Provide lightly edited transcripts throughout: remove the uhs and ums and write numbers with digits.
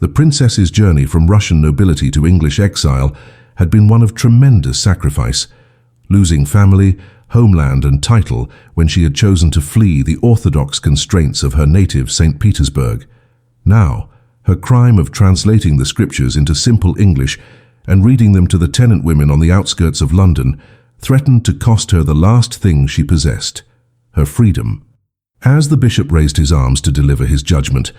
The princess's journey from Russian nobility to English exile had been one of tremendous sacrifice, losing family, homeland and title when she had chosen to flee the orthodox constraints of her native St. Petersburg. Now, her crime of translating the scriptures into simple English and reading them to the tenant women on the outskirts of London threatened to cost her the last thing she possessed, her freedom. As the bishop raised his arms to deliver his judgment,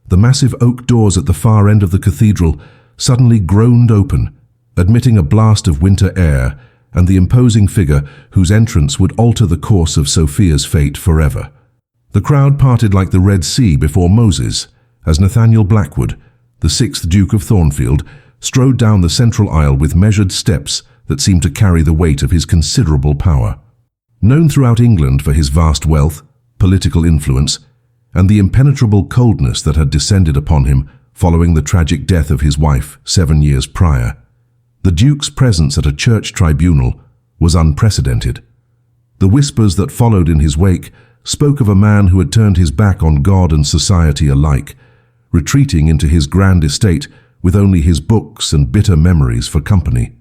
the massive oak doors at the far end of the cathedral suddenly groaned open, admitting a blast of winter air and the imposing figure whose entrance would alter the course of Sophia's fate forever. The crowd parted like the Red Sea before Moses, as Nathaniel Blackwood, the 6th Duke of Thornfield, strode down the central aisle with measured steps that seemed to carry the weight of his considerable power. Known throughout England for his vast wealth, political influence, and the impenetrable coldness that had descended upon him following the tragic death of his wife 7 years prior, the Duke's presence at a church tribunal was unprecedented. The whispers that followed in his wake spoke of a man who had turned his back on God and society alike, retreating into his grand estate with only his books and bitter memories for company.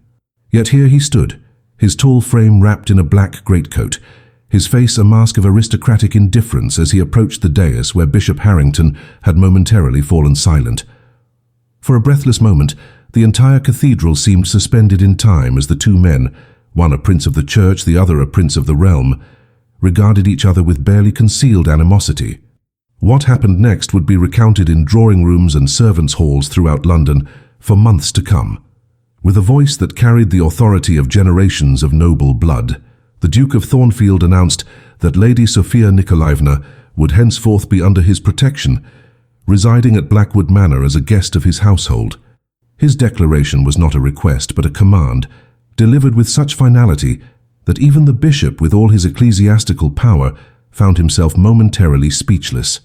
Yet here he stood, his tall frame wrapped in a black greatcoat, his face a mask of aristocratic indifference as he approached the dais where Bishop Harrington had momentarily fallen silent. For a breathless moment, the entire cathedral seemed suspended in time as the two men, one a prince of the church, the other a prince of the realm, regarded each other with barely concealed animosity. What happened next would be recounted in drawing rooms and servants' halls throughout London for months to come. With a voice that carried the authority of generations of noble blood, the Duke of Thornfield announced that Lady Sophia Nikolaevna would henceforth be under his protection, residing at Blackwood Manor as a guest of his household. His declaration was not a request but a command, delivered with such finality that even the bishop, with all his ecclesiastical power, found himself momentarily speechless.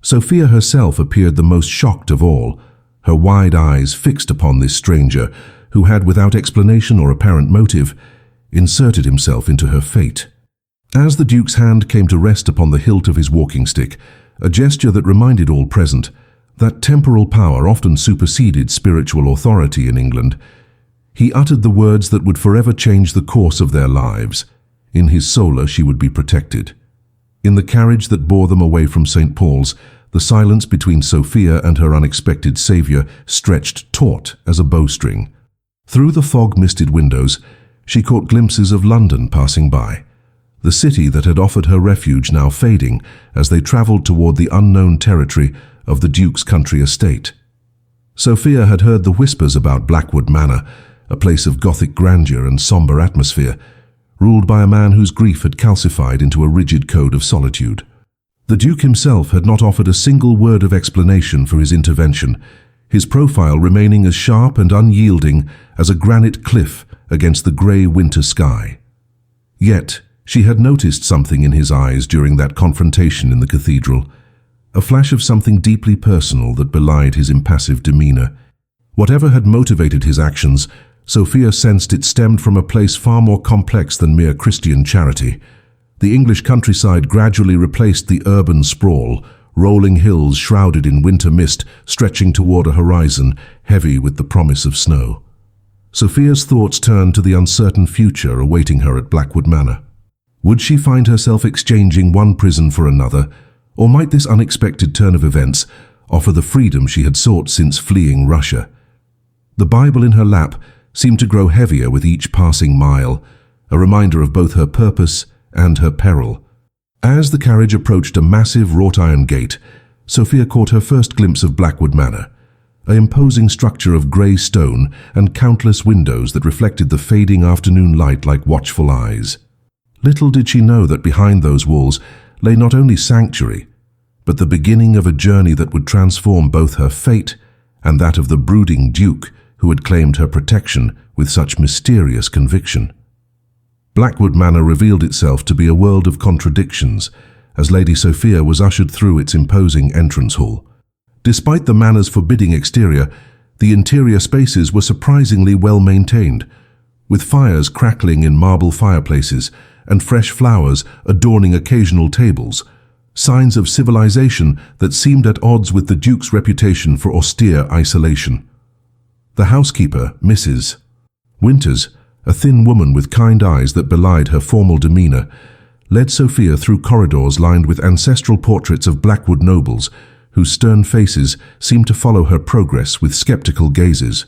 Sophia herself appeared the most shocked of all, her wide eyes fixed upon this stranger who had, without explanation or apparent motive, inserted himself into her fate. As the Duke's hand came to rest upon the hilt of his walking stick, a gesture that reminded all present that temporal power often superseded spiritual authority in England, he uttered the words that would forever change the course of their lives. In his solar she would be protected. In the carriage that bore them away from St. Paul's, the silence between Sophia and her unexpected saviour stretched taut as a bowstring. Through the fog-misted windows, she caught glimpses of London passing by, the city that had offered her refuge now fading as they travelled toward the unknown territory of the Duke's country estate. Sophia had heard the whispers about Blackwood Manor, a place of Gothic grandeur and sombre atmosphere, ruled by a man whose grief had calcified into a rigid code of solitude. The Duke himself had not offered a single word of explanation for his intervention, his profile remaining as sharp and unyielding as a granite cliff against the grey winter sky. Yet, she had noticed something in his eyes during that confrontation in the cathedral, a flash of something deeply personal that belied his impassive demeanour. Whatever had motivated his actions, Sophia sensed it stemmed from a place far more complex than mere Christian charity. The English countryside gradually replaced the urban sprawl, rolling hills shrouded in winter mist stretching toward a horizon heavy with the promise of snow. Sophia's thoughts turned to the uncertain future awaiting her at Blackwood Manor. Would she find herself exchanging one prison for another, or might this unexpected turn of events offer the freedom she had sought since fleeing Russia? The Bible in her lap seemed to grow heavier with each passing mile, a reminder of both her purpose and her peril. As the carriage approached a massive wrought-iron gate, Sophia caught her first glimpse of Blackwood Manor, an imposing structure of grey stone and countless windows that reflected the fading afternoon light like watchful eyes. Little did she know that behind those walls lay not only sanctuary, but the beginning of a journey that would transform both her fate and that of the brooding Duke who had claimed her protection with such mysterious conviction. Blackwood Manor revealed itself to be a world of contradictions as Lady Sophia was ushered through its imposing entrance hall. Despite the manor's forbidding exterior, the interior spaces were surprisingly well maintained, with fires crackling in marble fireplaces and fresh flowers adorning occasional tables. signs of civilization that seemed at odds with the Duke's reputation for austere isolation. The housekeeper, Mrs. Winters, a thin woman with kind eyes that belied her formal demeanor, led Sophia through corridors lined with ancestral portraits of Blackwood nobles, whose stern faces seemed to follow her progress with skeptical gazes.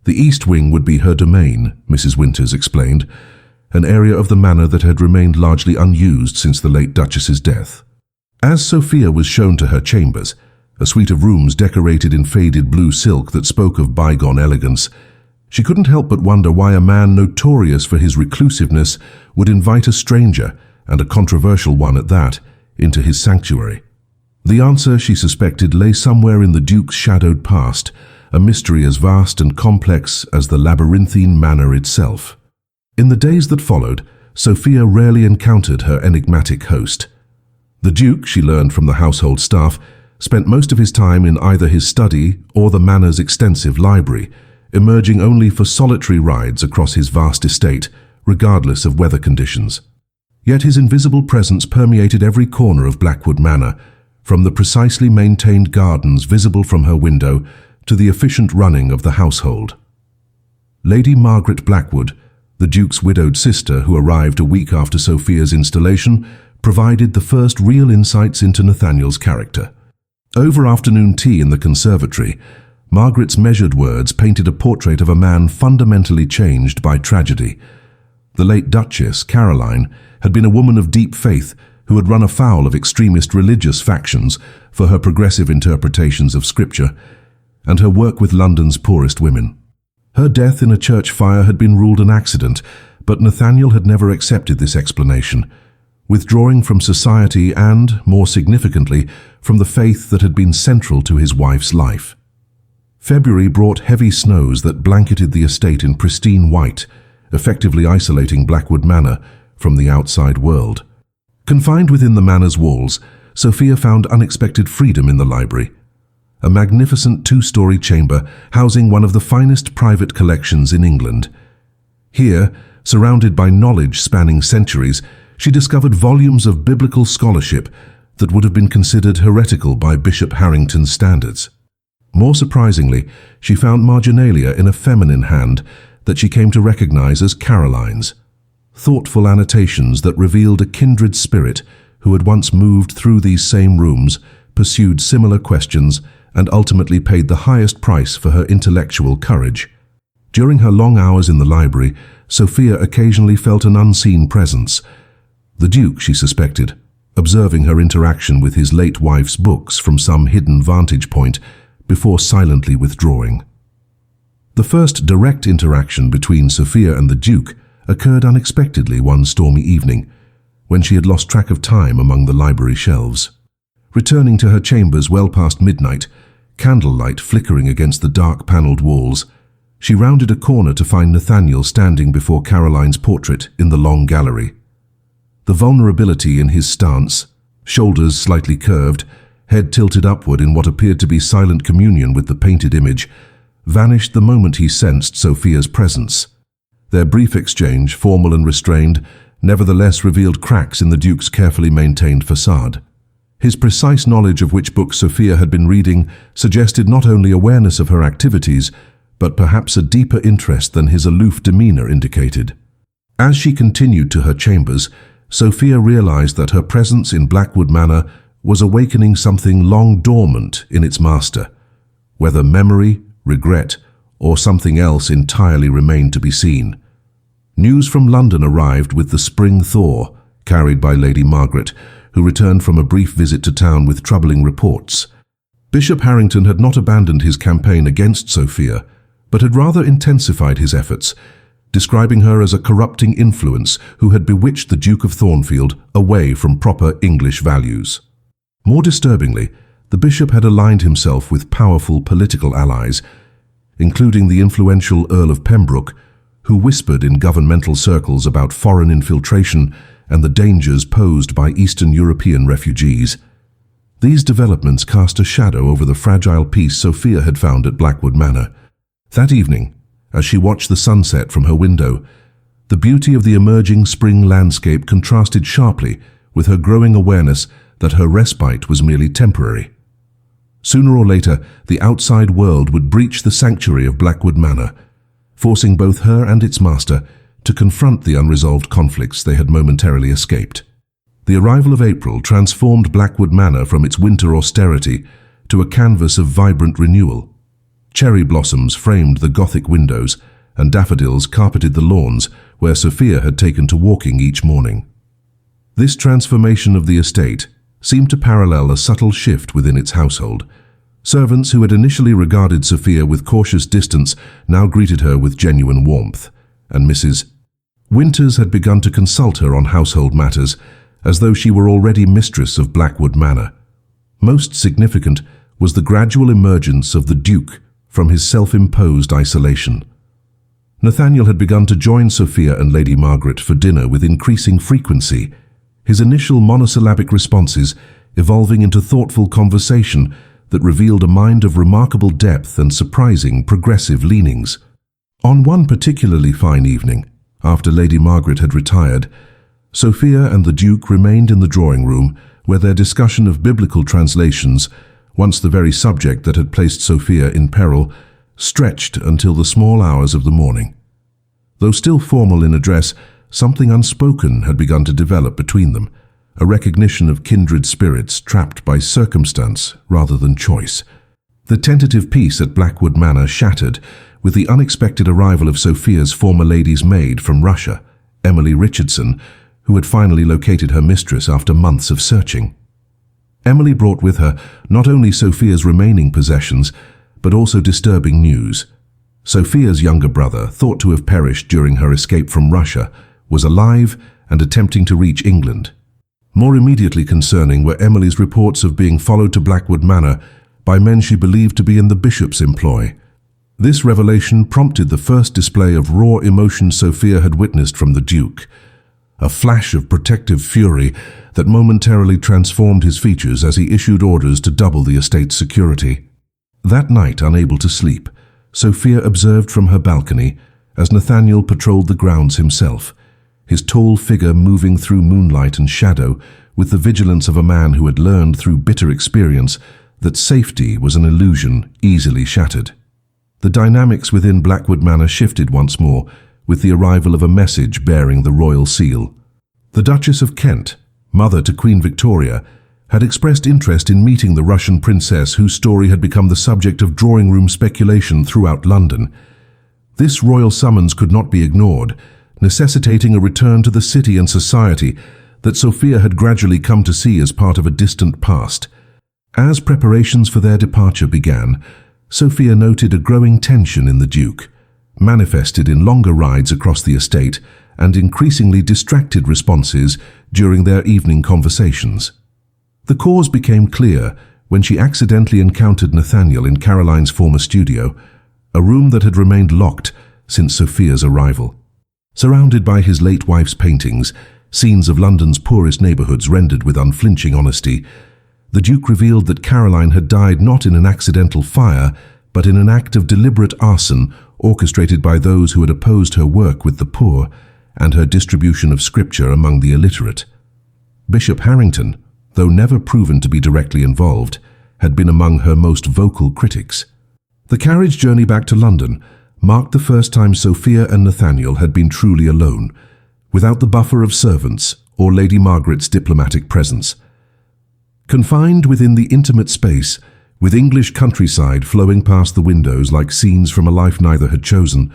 The east wing would be her domain, Mrs. Winters explained, an area of the manor that had remained largely unused since the late Duchess's death. As Sophia was shown to her chambers, a suite of rooms decorated in faded blue silk that spoke of bygone elegance, she couldn't help but wonder why a man notorious for his reclusiveness would invite a stranger, and a controversial one at that, into his sanctuary. The answer, she suspected, lay somewhere in the Duke's shadowed past, a mystery as vast and complex as the labyrinthine manor itself. In the days that followed, Sophia rarely encountered her enigmatic host. The Duke, she learned from the household staff, spent most of his time in either his study or the manor's extensive library, emerging only for solitary rides across his vast estate, regardless of weather conditions. Yet his invisible presence permeated every corner of Blackwood Manor, from the precisely maintained gardens visible from her window to the efficient running of the household. Lady Margaret Blackwood, the Duke's widowed sister who arrived a week after Sophia's installation, provided the first real insights into Nathaniel's character. Over afternoon tea in the conservatory, Margaret's measured words painted a portrait of a man fundamentally changed by tragedy. The late Duchess, Caroline, had been a woman of deep faith who had run afoul of extremist religious factions for her progressive interpretations of Scripture and her work with London's poorest women. Her death in a church fire had been ruled an accident, but Nathaniel had never accepted this explanation, withdrawing from society and, more significantly, from the faith that had been central to his wife's life. February brought heavy snows that blanketed the estate in pristine white, effectively isolating Blackwood Manor from the outside world. Confined within the manor's walls, Sophia found unexpected freedom in the library, a magnificent two-story chamber housing one of the finest private collections in England. Here, surrounded by knowledge spanning centuries, she discovered volumes of biblical scholarship that would have been considered heretical by Bishop Harrington's standards. More surprisingly, she found marginalia in a feminine hand that she came to recognize as Caroline's, thoughtful annotations that revealed a kindred spirit who had once moved through these same rooms, pursued similar questions, and ultimately paid the highest price for her intellectual courage. During her long hours in the library, Sophia occasionally felt an unseen presence. The Duke, she suspected, observing her interaction with his late wife's books from some hidden vantage point before silently withdrawing. The first direct interaction between Sophia and the Duke occurred unexpectedly one stormy evening, when she had lost track of time among the library shelves. Returning to her chambers well past midnight, candlelight flickering against the dark panelled walls, she rounded a corner to find Nathaniel standing before Caroline's portrait in the long gallery. The vulnerability in his stance, shoulders slightly curved, head tilted upward in what appeared to be silent communion with the painted image, vanished the moment he sensed Sophia's presence. Their brief exchange, formal and restrained, nevertheless revealed cracks in the Duke's carefully maintained facade. His precise knowledge of which book Sophia had been reading suggested not only awareness of her activities, but perhaps a deeper interest than his aloof demeanor indicated. As she continued to her chambers, Sophia realized that her presence in Blackwood Manor was awakening something long dormant in its master. Whether memory, regret, or something else entirely remained to be seen. News from London arrived with the spring thaw, carried by Lady Margaret, who returned from a brief visit to town with troubling reports. Bishop Harrington had not abandoned his campaign against Sophia, but had rather intensified his efforts, describing her as a corrupting influence who had bewitched the Duke of Thornfield away from proper English values. More disturbingly, the bishop had aligned himself with powerful political allies, including the influential Earl of Pembroke, who whispered in governmental circles about foreign infiltration and the dangers posed by Eastern European refugees. These developments cast a shadow over the fragile peace Sophia had found at Blackwood Manor. That evening, as she watched the sunset from her window, the beauty of the emerging spring landscape contrasted sharply with her growing awareness that her respite was merely temporary. Sooner or later, the outside world would breach the sanctuary of Blackwood Manor, forcing both her and its master to confront the unresolved conflicts they had momentarily escaped. The arrival of April transformed Blackwood Manor from its winter austerity to a canvas of vibrant renewal. Cherry blossoms framed the Gothic windows, and daffodils carpeted the lawns where Sophia had taken to walking each morning. This transformation of the estate seemed to parallel a subtle shift within its household. Servants who had initially regarded Sophia with cautious distance now greeted her with genuine warmth, and Mrs. Winters had begun to consult her on household matters, as though she were already mistress of Blackwood Manor. Most significant was the gradual emergence of the Duke from his self-imposed isolation. Nathaniel had begun to join Sophia and Lady Margaret for dinner with increasing frequency, his initial monosyllabic responses evolving into thoughtful conversation that revealed a mind of remarkable depth and surprising progressive leanings. On one particularly fine evening, after Lady Margaret had retired, Sophia and the Duke remained in the drawing room where their discussion of biblical translations, once the very subject that had placed Sophia in peril, stretched until the small hours of the morning. Though still formal in address, something unspoken had begun to develop between them, a recognition of kindred spirits trapped by circumstance rather than choice. The tentative peace at Blackwood Manor shattered with the unexpected arrival of Sophia's former lady's maid from Russia, Emily Richardson, who had finally located her mistress after months of searching. Emily brought with her not only Sophia's remaining possessions, but also disturbing news. Sophia's younger brother, thought to have perished during her escape from Russia, was alive and attempting to reach England. More immediately concerning were Emily's reports of being followed to Blackwood Manor by men she believed to be in the bishop's employ. This revelation prompted the first display of raw emotion Sophia had witnessed from the Duke, a flash of protective fury that momentarily transformed his features as he issued orders to double the estate's security. That night, unable to sleep, Sophia observed from her balcony as Nathaniel patrolled the grounds himself, his tall figure moving through moonlight and shadow with the vigilance of a man who had learned through bitter experience that safety was an illusion easily shattered. The dynamics within Blackwood Manor shifted once more with the arrival of a message bearing the royal seal. The Duchess of Kent, mother to Queen Victoria, had expressed interest in meeting the Russian princess whose story had become the subject of drawing-room speculation throughout London. This royal summons could not be ignored, necessitating a return to the city and society that Sophia had gradually come to see as part of a distant past. As preparations for their departure began, Sophia noted a growing tension in the Duke, manifested in longer rides across the estate and increasingly distracted responses during their evening conversations. The cause became clear when she accidentally encountered Nathaniel in Caroline's former studio, a room that had remained locked since Sophia's arrival. Surrounded by his late wife's paintings, scenes of London's poorest neighborhoods rendered with unflinching honesty, the Duke revealed that Caroline had died not in an accidental fire, but in an act of deliberate arson orchestrated by those who had opposed her work with the poor and her distribution of scripture among the illiterate. Bishop Harrington, though never proven to be directly involved, had been among her most vocal critics. The carriage journey back to London marked the first time Sophia and Nathaniel had been truly alone, without the buffer of servants or Lady Margaret's diplomatic presence. Confined within the intimate space, with English countryside flowing past the windows like scenes from a life neither had chosen,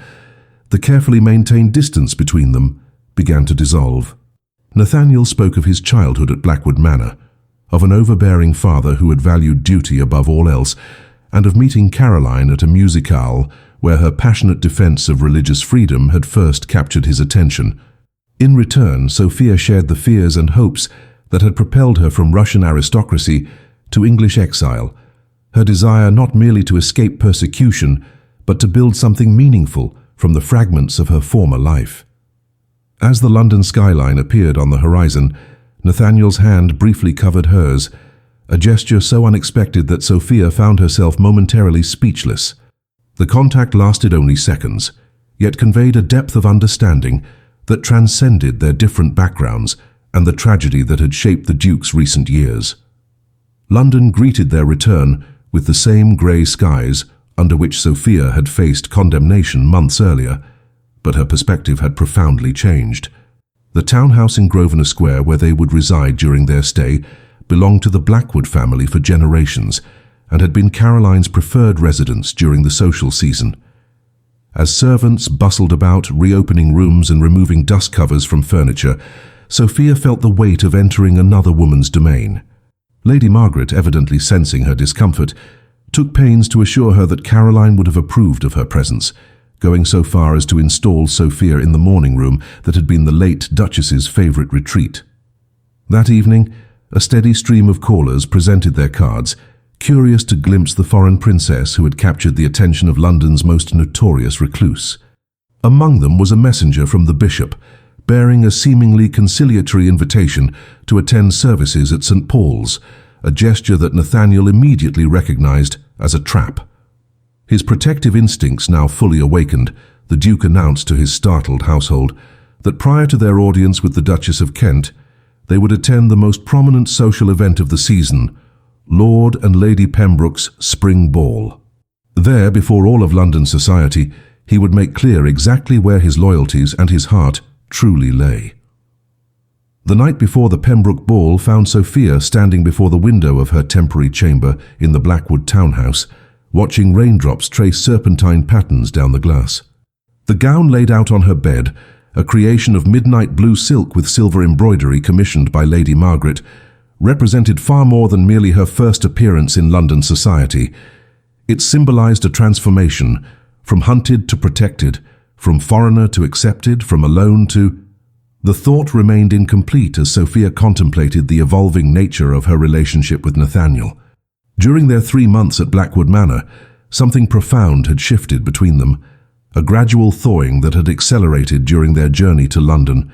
the carefully maintained distance between them began to dissolve. Nathaniel spoke of his childhood at Blackwood Manor, of an overbearing father who had valued duty above all else, and of meeting Caroline at a musicale where her passionate defense of religious freedom had first captured his attention. In return, Sophia shared the fears and hopes that had propelled her from Russian aristocracy to English exile, her desire not merely to escape persecution, but to build something meaningful from the fragments of her former life. As the London skyline appeared on the horizon, Nathaniel's hand briefly covered hers, a gesture so unexpected that Sophia found herself momentarily speechless. The contact lasted only seconds, yet conveyed a depth of understanding that transcended their different backgrounds and the tragedy that had shaped the Duke's recent years. London greeted their return with the same grey skies under which Sophia had faced condemnation months earlier, but her perspective had profoundly changed. The townhouse in Grosvenor Square where they would reside during their stay belonged to the Blackwood family for generations and had been Caroline's preferred residence during the social season. As servants bustled about, reopening rooms and removing dust covers from furniture, Sophia felt the weight of entering another woman's domain. Lady Margaret, evidently sensing her discomfort, took pains to assure her that Caroline would have approved of her presence, going so far as to install Sophia in the morning room that had been the late Duchess's favourite retreat. That evening, a steady stream of callers presented their cards, curious to glimpse the foreign princess who had captured the attention of London's most notorious recluse. Among them was a messenger from the bishop, bearing a seemingly conciliatory invitation to attend services at St. Paul's, a gesture that Nathaniel immediately recognized as a trap. His protective instincts now fully awakened, the Duke announced to his startled household that prior to their audience with the Duchess of Kent, they would attend the most prominent social event of the season, Lord and Lady Pembroke's Spring Ball. There, before all of London society, he would make clear exactly where his loyalties and his heart truly lay. The night before the Pembroke Ball found Sophia standing before the window of her temporary chamber in the Blackwood townhouse, watching raindrops trace serpentine patterns down the glass. The gown laid out on her bed, a creation of midnight blue silk with silver embroidery commissioned by Lady Margaret, represented far more than merely her first appearance in London society. It symbolized a transformation, from hunted to protected, from foreigner to accepted, from alone to... The thought remained incomplete as Sophia contemplated the evolving nature of her relationship with Nathaniel. During their 3 months at Blackwood Manor, something profound had shifted between them, a gradual thawing that had accelerated during their journey to London.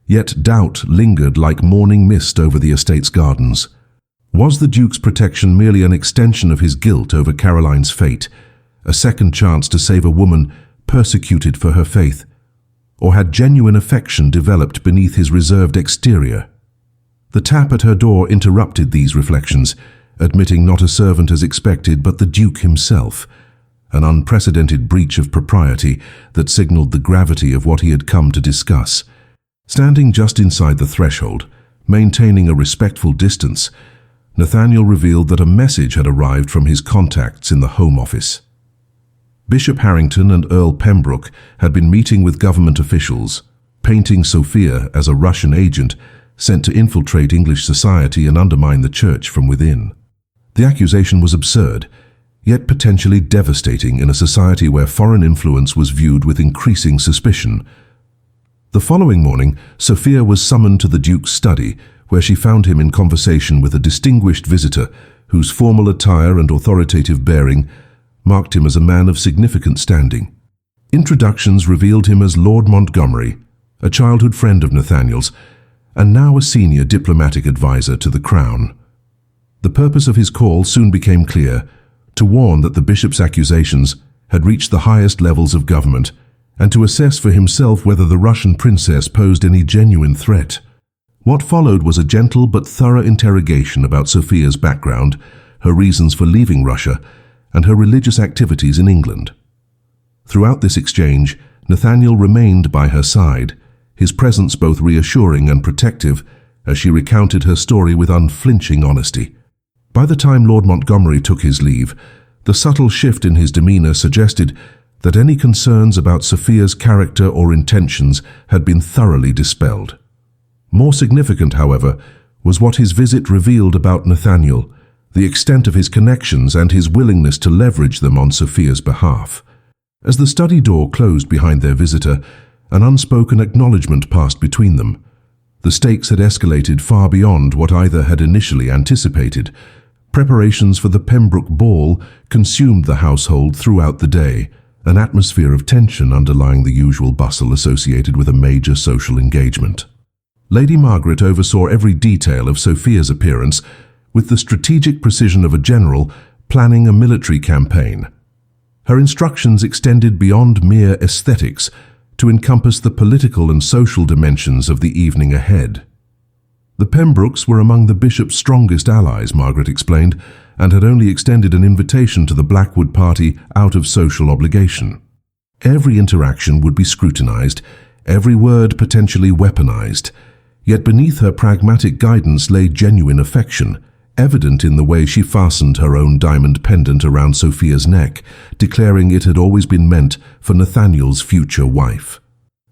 Yet doubt lingered like morning mist over the estate's gardens. Was the Duke's protection merely an extension of his guilt over Caroline's fate, a second chance to save a woman persecuted for her faith? Or had genuine affection developed beneath his reserved exterior? The tap at her door interrupted these reflections, admitting not a servant as expected but the Duke himself, an unprecedented breach of propriety that signalled the gravity of what he had come to discuss. Standing just inside the threshold, maintaining a respectful distance, Nathaniel revealed that a message had arrived from his contacts in the Home Office. Bishop Harrington and Earl Pembroke had been meeting with government officials, painting Sophia as a Russian agent sent to infiltrate English society and undermine the church from within. The accusation was absurd, yet potentially devastating in a society where foreign influence was viewed with increasing suspicion. The following morning, Sophia was summoned to the Duke's study, where she found him in conversation with a distinguished visitor whose formal attire and authoritative bearing marked him as a man of significant standing. Introductions revealed him as Lord Montgomery, a childhood friend of Nathaniel's, and now a senior diplomatic advisor to the Crown. The purpose of his call soon became clear: to warn that the bishop's accusations had reached the highest levels of government, and to assess for himself whether the Russian princess posed any genuine threat. What followed was a gentle but thorough interrogation about Sophia's background, her reasons for leaving Russia, and her religious activities in England. Throughout this exchange, Nathaniel remained by her side, his presence both reassuring and protective as she recounted her story with unflinching honesty. By the time Lord Montgomery took his leave, the subtle shift in his demeanour suggested that any concerns about Sophia's character or intentions had been thoroughly dispelled. More significant, however, was what his visit revealed about Nathaniel, the extent of his connections and his willingness to leverage them on Sophia's behalf. As the study door closed behind their visitor, an unspoken acknowledgement passed between them. The stakes had escalated far beyond what either had initially anticipated. Preparations for the Pembroke Ball consumed the household throughout the day, an atmosphere of tension underlying the usual bustle associated with a major social engagement. Lady Margaret oversaw every detail of Sophia's appearance with the strategic precision of a general planning a military campaign. Her instructions extended beyond mere aesthetics to encompass the political and social dimensions of the evening ahead. The Pembrokes were among the bishop's strongest allies, Margaret explained, and had only extended an invitation to the Blackwood party out of social obligation. Every interaction would be scrutinized, every word potentially weaponized. Yet beneath her pragmatic guidance lay genuine affection, evident in the way she fastened her own diamond pendant around Sophia's neck, declaring it had always been meant for Nathaniel's future wife.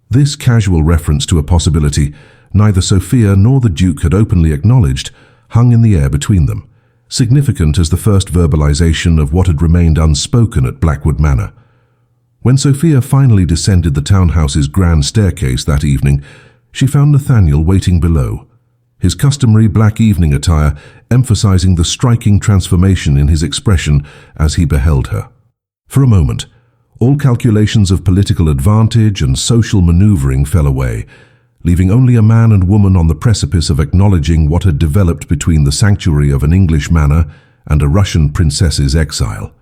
This casual reference to a possibility neither Sophia nor the Duke had openly acknowledged hung in the air between them, significant as the first verbalization of what had remained unspoken at Blackwood Manor. When Sophia finally descended the townhouse's grand staircase that evening, she found Nathaniel waiting below, his customary black evening attire emphasizing the striking transformation in his expression as he beheld her. For a moment, all calculations of political advantage and social maneuvering fell away, leaving only a man and woman on the precipice of acknowledging what had developed between the sanctuary of an English manor and a Russian princess's exile.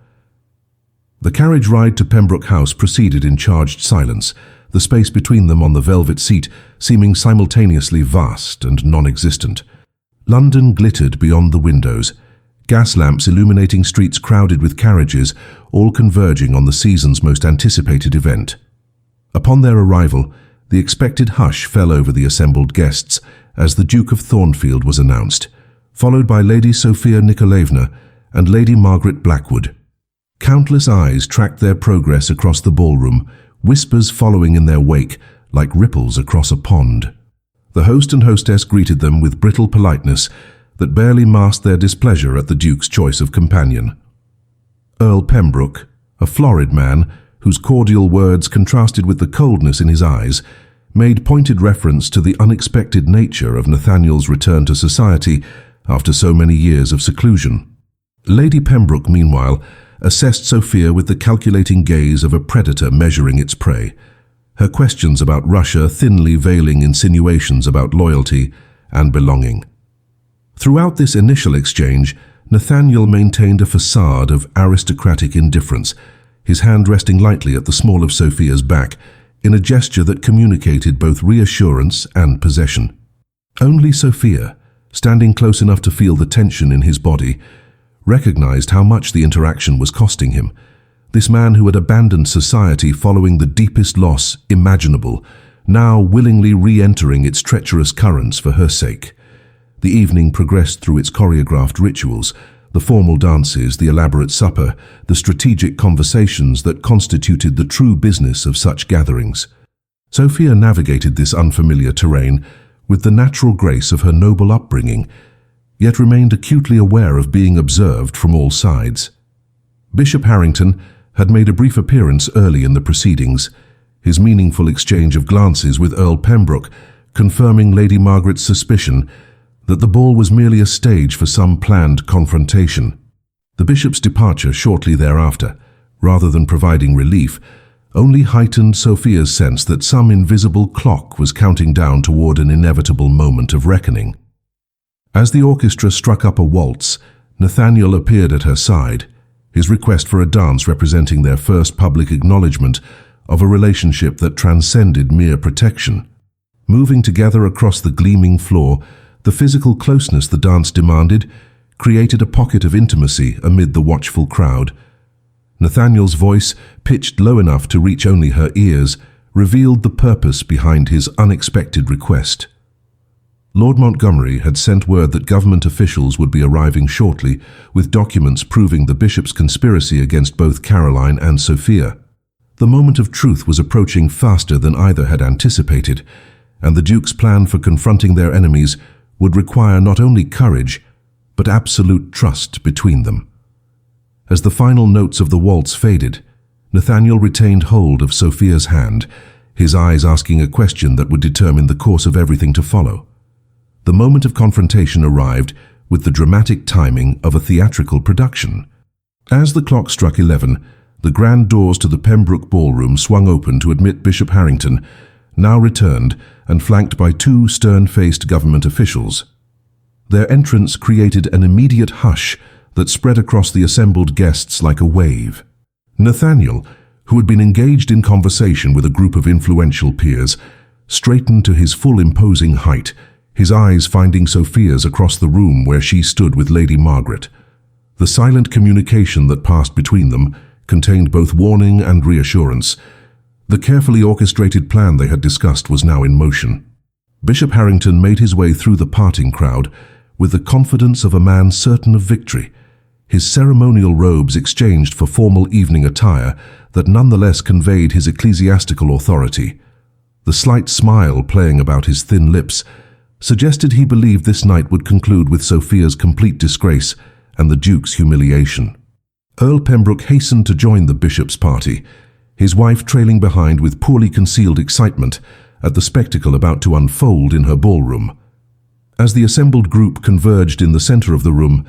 The carriage ride to Pembroke House proceeded in charged silence, the space between them on the velvet seat seeming simultaneously vast and non-existent. London glittered beyond the windows, gas lamps illuminating streets crowded with carriages, all converging on the season's most anticipated event. Upon their arrival, the expected hush fell over the assembled guests as the Duke of Thornfield was announced, followed by Lady Sophia Nikolaevna and Lady Margaret Blackwood. Countless eyes tracked their progress across the ballroom, whispers following in their wake like ripples across a pond. The host and hostess greeted them with brittle politeness that barely masked their displeasure at the Duke's choice of companion. Earl Pembroke, a florid man whose cordial words contrasted with the coldness in his eyes, made pointed reference to the unexpected nature of Nathaniel's return to society after so many years of seclusion. Lady Pembroke, meanwhile, assessed Sophia with the calculating gaze of a predator measuring its prey, her questions about Russia thinly veiling insinuations about loyalty and belonging. Throughout this initial exchange, Nathaniel maintained a facade of aristocratic indifference, his hand resting lightly at the small of Sophia's back, in a gesture that communicated both reassurance and possession. Only Sophia, standing close enough to feel the tension in his body, recognized how much the interaction was costing him. This man who had abandoned society following the deepest loss imaginable, now willingly re-entering its treacherous currents for her sake. The evening progressed through its choreographed rituals, the formal dances, the elaborate supper, the strategic conversations that constituted the true business of such gatherings. Sophia navigated this unfamiliar terrain with the natural grace of her noble upbringing, yet remained acutely aware of being observed from all sides. Bishop Harrington had made a brief appearance early in the proceedings, his meaningful exchange of glances with Earl Pembroke confirming Lady Margaret's suspicion that the ball was merely a stage for some planned confrontation. The bishop's departure shortly thereafter, rather than providing relief, only heightened Sophia's sense that some invisible clock was counting down toward an inevitable moment of reckoning. As the orchestra struck up a waltz, Nathaniel appeared at her side, his request for a dance representing their first public acknowledgement of a relationship that transcended mere protection. Moving together across the gleaming floor, the physical closeness the dance demanded created a pocket of intimacy amid the watchful crowd. Nathaniel's voice, pitched low enough to reach only her ears, revealed the purpose behind his unexpected request. Lord Montgomery had sent word that government officials would be arriving shortly with documents proving the bishop's conspiracy against both Caroline and Sophia. The moment of truth was approaching faster than either had anticipated, and the Duke's plan for confronting their enemies would require not only courage, but absolute trust between them. As the final notes of the waltz faded, Nathaniel retained hold of Sophia's hand, his eyes asking a question that would determine the course of everything to follow. The moment of confrontation arrived with the dramatic timing of a theatrical production. As the clock struck 11, the grand doors to the Pembroke ballroom swung open to admit Bishop Harrington, now returned and flanked by two stern-faced government officials. Their entrance created an immediate hush that spread across the assembled guests like a wave. Nathaniel, who had been engaged in conversation with a group of influential peers, straightened to his full imposing height, his eyes finding Sophia's across the room where she stood with Lady Margaret. The silent communication that passed between them contained both warning and reassurance. The carefully orchestrated plan they had discussed was now in motion. Bishop Harrington made his way through the parting crowd with the confidence of a man certain of victory, his ceremonial robes exchanged for formal evening attire that nonetheless conveyed his ecclesiastical authority. The slight smile playing about his thin lips suggested he believed this night would conclude with Sophia's complete disgrace and the Duke's humiliation. Earl Pembroke hastened to join the bishop's party, his wife trailing behind with poorly concealed excitement at the spectacle about to unfold in her ballroom. As the assembled group converged in the center of the room,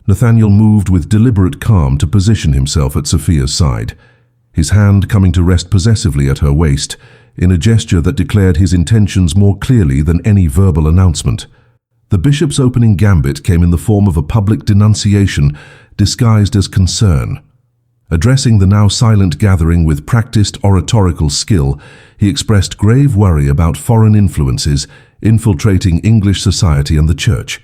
Nathaniel moved with deliberate calm to position himself at Sophia's side, his hand coming to rest possessively at her waist in a gesture that declared his intentions more clearly than any verbal announcement. The bishop's opening gambit came in the form of a public denunciation disguised as concern. Addressing the now silent gathering with practiced oratorical skill, he expressed grave worry about foreign influences infiltrating English society and the church.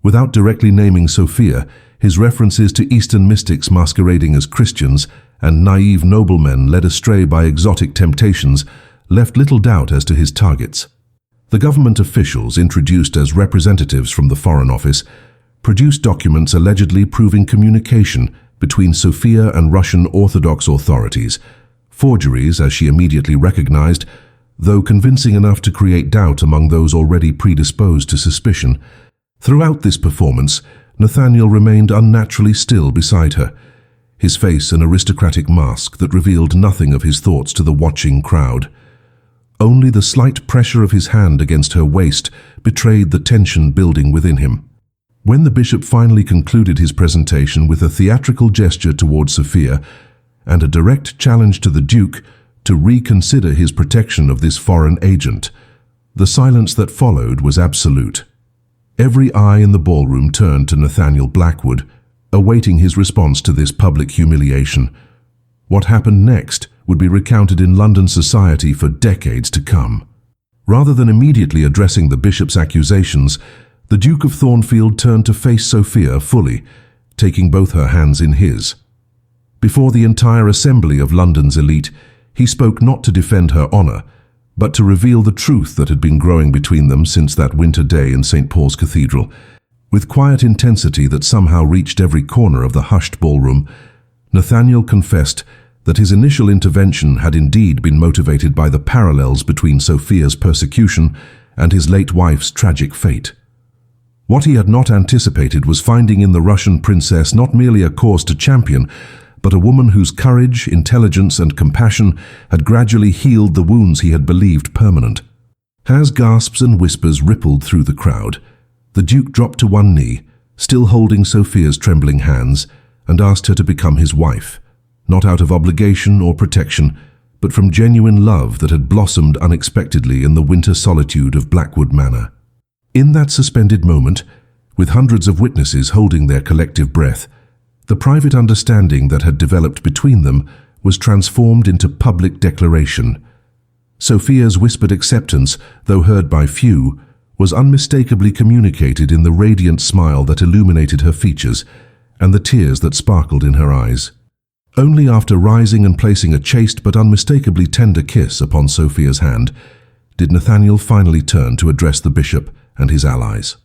Without directly naming Sophia, his references to Eastern mystics masquerading as Christians and naive noblemen led astray by exotic temptations left little doubt as to his targets. The government officials, introduced as representatives from the Foreign Office, produced documents allegedly proving communication between Sophia and Russian Orthodox authorities, forgeries as she immediately recognized, though convincing enough to create doubt among those already predisposed to suspicion. Throughout this performance, Nathaniel remained unnaturally still beside her, his face an aristocratic mask that revealed nothing of his thoughts to the watching crowd. Only the slight pressure of his hand against her waist betrayed the tension building within him. When the bishop finally concluded his presentation with a theatrical gesture toward Sophia and a direct challenge to the Duke to reconsider his protection of this foreign agent, the silence that followed was absolute. Every eye in the ballroom turned to Nathaniel Blackwood, awaiting his response to this public humiliation. What happened next would be recounted in London society for decades to come. Rather than immediately addressing the bishop's accusations, the Duke of Thornfield turned to face Sophia fully, taking both her hands in his. Before the entire assembly of London's elite, he spoke not to defend her honor, but to reveal the truth that had been growing between them since that winter day in St. Paul's Cathedral. With quiet intensity that somehow reached every corner of the hushed ballroom, Nathaniel confessed that his initial intervention had indeed been motivated by the parallels between Sophia's persecution and his late wife's tragic fate. What he had not anticipated was finding in the Russian princess not merely a cause to champion, but a woman whose courage, intelligence, and compassion had gradually healed the wounds he had believed permanent. As gasps and whispers rippled through the crowd, the Duke dropped to one knee, still holding Sophia's trembling hands, and asked her to become his wife, not out of obligation or protection, but from genuine love that had blossomed unexpectedly in the winter solitude of Blackwood Manor. In that suspended moment, with hundreds of witnesses holding their collective breath, the private understanding that had developed between them was transformed into public declaration. Sophia's whispered acceptance, though heard by few, was unmistakably communicated in the radiant smile that illuminated her features and the tears that sparkled in her eyes. Only after rising and placing a chaste but unmistakably tender kiss upon Sophia's hand did Nathaniel finally turn to address the bishop and his allies.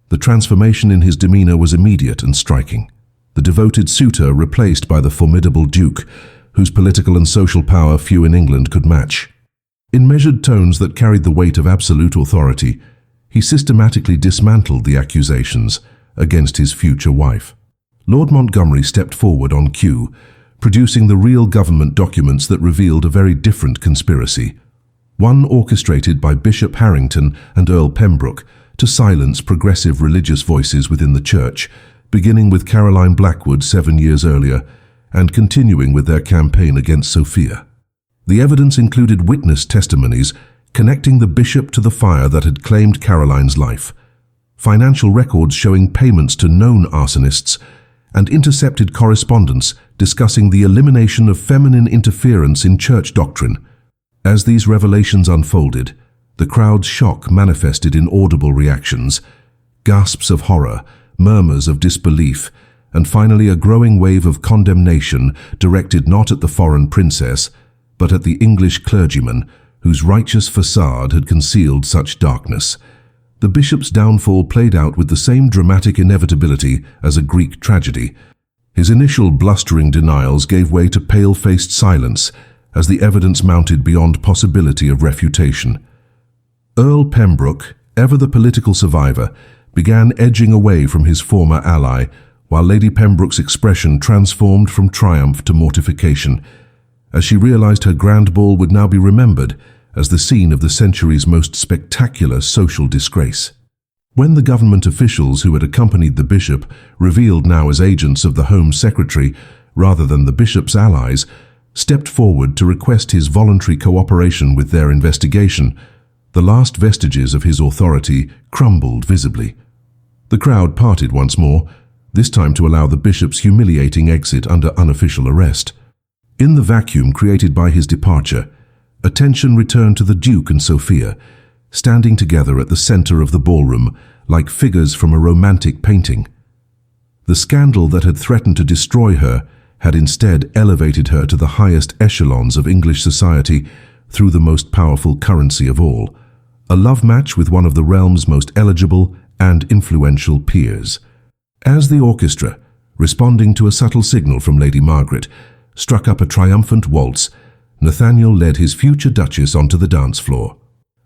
The transformation in his demeanor was immediate and striking. The devoted suitor replaced by the formidable Duke, whose political and social power few in England could match. In measured tones that carried the weight of absolute authority, he systematically dismantled the accusations against his future wife. Lord Montgomery stepped forward on cue, producing the real government documents that revealed a very different conspiracy, one orchestrated by Bishop Harrington and Earl Pembroke to silence progressive religious voices within the church, beginning with Caroline Blackwood 7 years earlier and continuing with their campaign against Sophia. The evidence included witness testimonies connecting the bishop to the fire that had claimed Caroline's life, financial records showing payments to known arsonists, and intercepted correspondence discussing the elimination of feminine interference in church doctrine. As these revelations unfolded, The crowd's shock manifested in audible reactions, gasps of horror, murmurs of disbelief, and finally a growing wave of condemnation directed not at the foreign princess, but at the English clergyman whose righteous facade had concealed such darkness. The bishop's downfall played out with the same dramatic inevitability as a Greek tragedy. His initial blustering denials gave way to pale-faced silence as the evidence mounted beyond possibility of refutation. Earl Pembroke, ever the political survivor, began edging away from his former ally, while Lady Pembroke's expression transformed from triumph to mortification, as she realized her grand ball would now be remembered as the scene of the century's most spectacular social disgrace. When the government officials who had accompanied the bishop, revealed now as agents of the Home Secretary rather than the bishop's allies, stepped forward to request his voluntary cooperation with their investigation, the last vestiges of his authority crumbled visibly. The crowd parted once more, this time to allow the bishop's humiliating exit under unofficial arrest. In the vacuum created by his departure, attention returned to the Duke and Sophia, standing together at the center of the ballroom like figures from a romantic painting. The scandal that had threatened to destroy her had instead elevated her to the highest echelons of English society through the most powerful currency of all, a love match with one of the realm's most eligible and influential peers. As the orchestra, responding to a subtle signal from Lady Margaret, struck up a triumphant waltz, Nathaniel led his future Duchess onto the dance floor.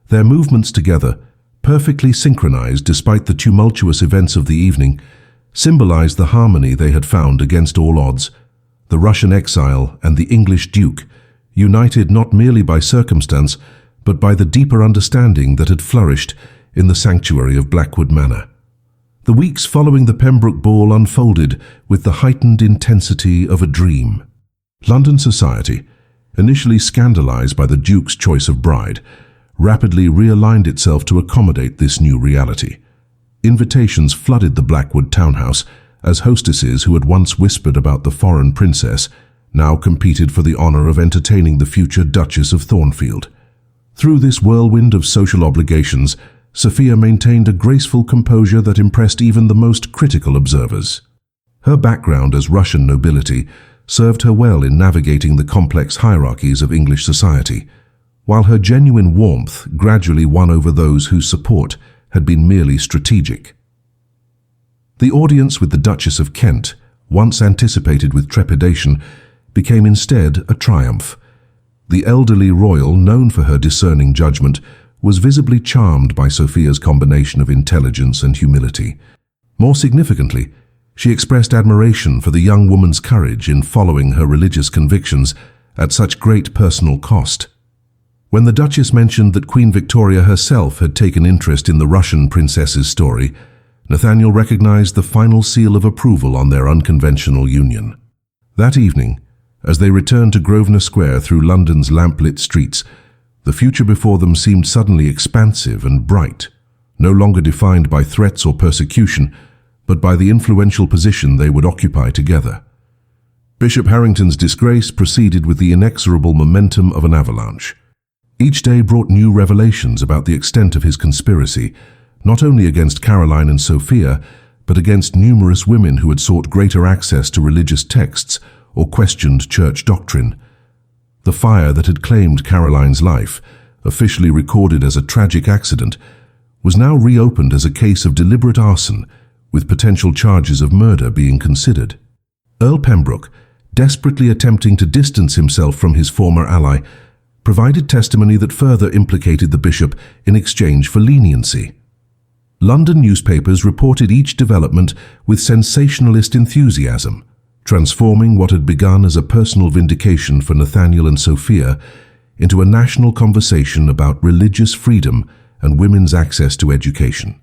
Their movements together, perfectly synchronized despite the tumultuous events of the evening, symbolized the harmony they had found against all odds. The Russian exile and the English Duke, united not merely by circumstance, but by the deeper understanding that had flourished in the sanctuary of Blackwood Manor. The weeks following the Pembroke ball unfolded with the heightened intensity of a dream. London society, initially scandalized by the Duke's choice of bride, rapidly realigned itself to accommodate this new reality. Invitations flooded the Blackwood townhouse as hostesses who had once whispered about the foreign princess now competed for the honor of entertaining the future Duchess of Thornfield. Through this whirlwind of social obligations, Sophia maintained a graceful composure that impressed even the most critical observers. Her background as Russian nobility served her well in navigating the complex hierarchies of English society, while her genuine warmth gradually won over those whose support had been merely strategic. The audience with the Duchess of Kent, once anticipated with trepidation, became instead a triumph. The elderly royal, known for her discerning judgment, was visibly charmed by Sophia's combination of intelligence and humility. More significantly, she expressed admiration for the young woman's courage in following her religious convictions at such great personal cost. When the Duchess mentioned that Queen Victoria herself had taken interest in the Russian princess's story, Nathaniel recognized the final seal of approval on their unconventional union. That evening, as they returned to Grosvenor Square through London's lamplit streets, the future before them seemed suddenly expansive and bright, no longer defined by threats or persecution, but by the influential position they would occupy together. Bishop Harrington's disgrace proceeded with the inexorable momentum of an avalanche. Each day brought new revelations about the extent of his conspiracy, not only against Caroline and Sophia, but against numerous women who had sought greater access to religious texts or questioned church doctrine. The fire that had claimed Caroline's life, officially recorded as a tragic accident, was now reopened as a case of deliberate arson, with potential charges of murder being considered. Earl Pembroke, desperately attempting to distance himself from his former ally, provided testimony that further implicated the bishop in exchange for leniency. London newspapers reported each development with sensationalist enthusiasm, transforming what had begun as a personal vindication for Nathaniel and Sophia into a national conversation about religious freedom and women's access to education.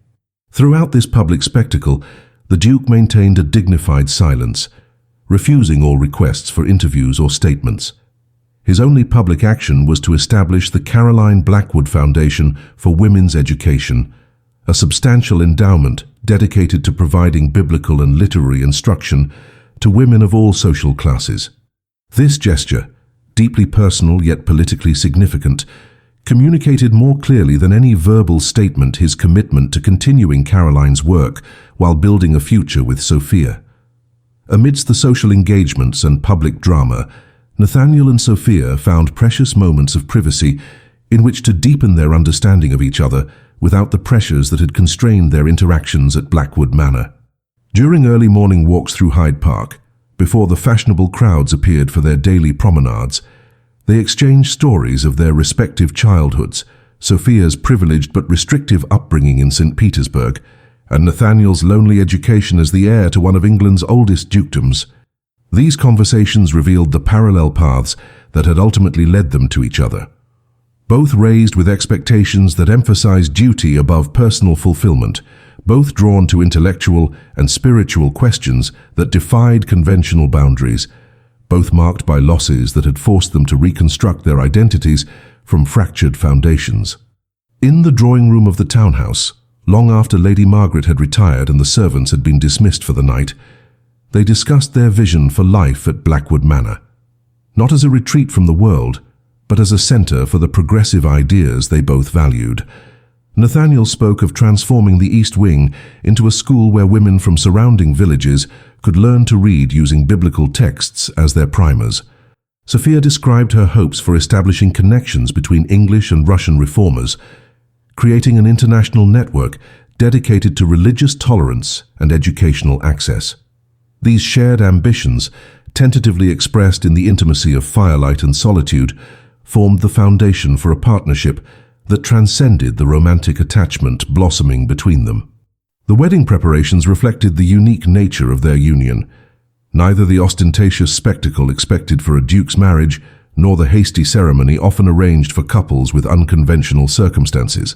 Throughout this public spectacle, the Duke maintained a dignified silence, refusing all requests for interviews or statements. His only public action was to establish the Caroline Blackwood Foundation for Women's Education, a substantial endowment dedicated to providing biblical and literary instruction to women of all social classes. This gesture, deeply personal yet politically significant, communicated more clearly than any verbal statement his commitment to continuing Caroline's work while building a future with Sophia. Amidst the social engagements and public drama, Nathaniel and Sophia found precious moments of privacy in which to deepen their understanding of each other without the pressures that had constrained their interactions at Blackwood Manor. During early morning walks through Hyde Park, before the fashionable crowds appeared for their daily promenades, they exchanged stories of their respective childhoods, Sophia's privileged but restrictive upbringing in St. Petersburg, and Nathaniel's lonely education as the heir to one of England's oldest dukedoms. These conversations revealed the parallel paths that had ultimately led them to each other. Both raised with expectations that emphasized duty above personal fulfillment, both drawn to intellectual and spiritual questions that defied conventional boundaries, both marked by losses that had forced them to reconstruct their identities from fractured foundations. In the drawing room of the townhouse, long after Lady Margaret had retired and the servants had been dismissed for the night, they discussed their vision for life at Blackwood Manor, not as a retreat from the world, but as a center for the progressive ideas they both valued. Nathaniel spoke of transforming the East Wing into a school where women from surrounding villages could learn to read using biblical texts as their primers. Sophia described her hopes for establishing connections between English and Russian reformers, creating an international network dedicated to religious tolerance and educational access. These shared ambitions, tentatively expressed in the intimacy of firelight and solitude, formed the foundation for a partnership that transcended the romantic attachment blossoming between them. The wedding preparations reflected the unique nature of their union. Neither the ostentatious spectacle expected for a duke's marriage, nor the hasty ceremony often arranged for couples with unconventional circumstances.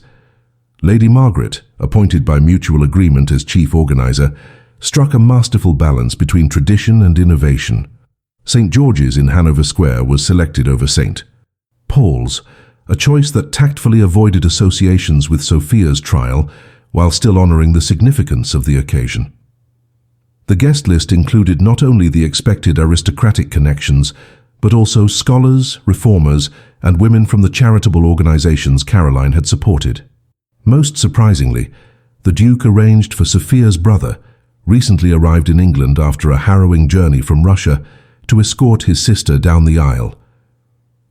Lady Margaret, appointed by mutual agreement as chief organizer, struck a masterful balance between tradition and innovation. St. George's in Hanover Square was selected over St. Paul's, a choice that tactfully avoided associations with Sophia's trial while still honoring the significance of the occasion. The guest list included not only the expected aristocratic connections, but also scholars, reformers, and women from the charitable organizations Caroline had supported. Most surprisingly, the Duke arranged for Sophia's brother, recently arrived in England after a harrowing journey from Russia, to escort his sister down the aisle.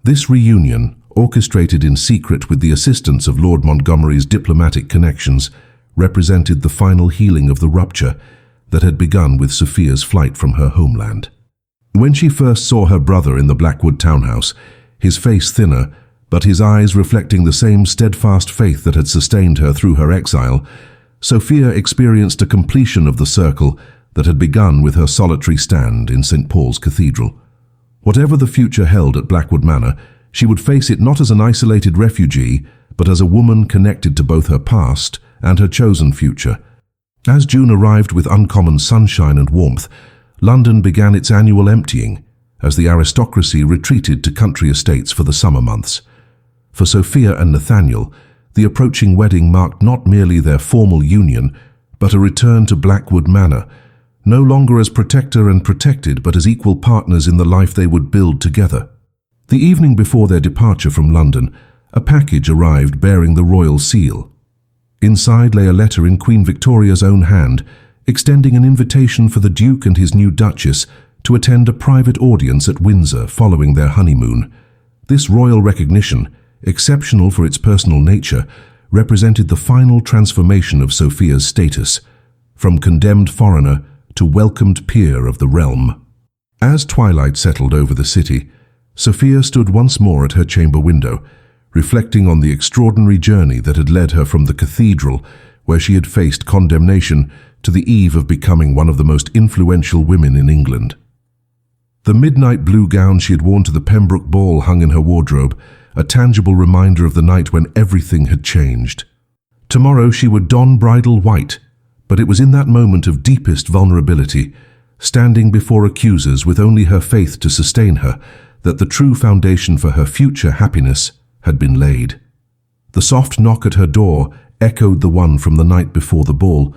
This reunion, orchestrated in secret with the assistance of Lord Montgomery's diplomatic connections, represented the final healing of the rupture that had begun with Sophia's flight from her homeland. When she first saw her brother in the Blackwood townhouse, his face thinner, but his eyes reflecting the same steadfast faith that had sustained her through her exile, Sophia experienced a completion of the circle that had begun with her solitary stand in St. Paul's Cathedral. Whatever the future held at Blackwood Manor, she would face it not as an isolated refugee, but as a woman connected to both her past and her chosen future. As June arrived with uncommon sunshine and warmth, London began its annual emptying, as the aristocracy retreated to country estates for the summer months. For Sophia and Nathaniel, the approaching wedding marked not merely their formal union, but a return to Blackwood Manor, no longer as protector and protected, but as equal partners in the life they would build together. The evening before their departure from London, a package arrived bearing the royal seal. Inside lay a letter in Queen Victoria's own hand, extending an invitation for the Duke and his new Duchess to attend a private audience at Windsor following their honeymoon. This royal recognition, exceptional for its personal nature, represented the final transformation of Sophia's status, from condemned foreigner to welcomed peer of the realm. As twilight settled over the city, Sophia stood once more at her chamber window, reflecting on the extraordinary journey that had led her from the cathedral, where she had faced condemnation, to the eve of becoming one of the most influential women in England. The midnight blue gown she had worn to the Pembroke ball hung in her wardrobe, a tangible reminder of the night when everything had changed. Tomorrow she would don bridal white, but it was in that moment of deepest vulnerability, standing before accusers with only her faith to sustain her, that the true foundation for her future happiness had been laid. The soft knock at her door echoed the one from the night before the ball,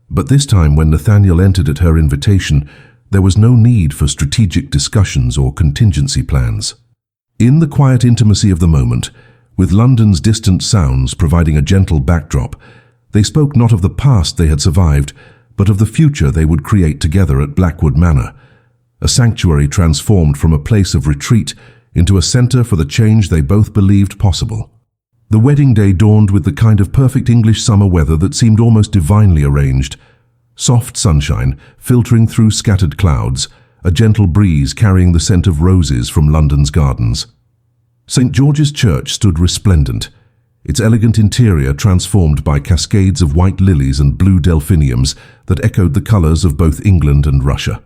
but this time when Nathaniel entered at her invitation, there was no need for strategic discussions or contingency plans. In the quiet intimacy of the moment, With London's distant sounds providing a gentle backdrop, they spoke not of the past they had survived, but of the future they would create together at Blackwood Manor, a sanctuary transformed from a place of retreat into a centre for the change they both believed possible. The wedding day dawned with the kind of perfect English summer weather that seemed almost divinely arranged. Soft sunshine filtering through scattered clouds, a gentle breeze carrying the scent of roses from London's gardens. St. George's Church stood resplendent, its elegant interior transformed by cascades of white lilies and blue delphiniums that echoed the colours of both England and Russia.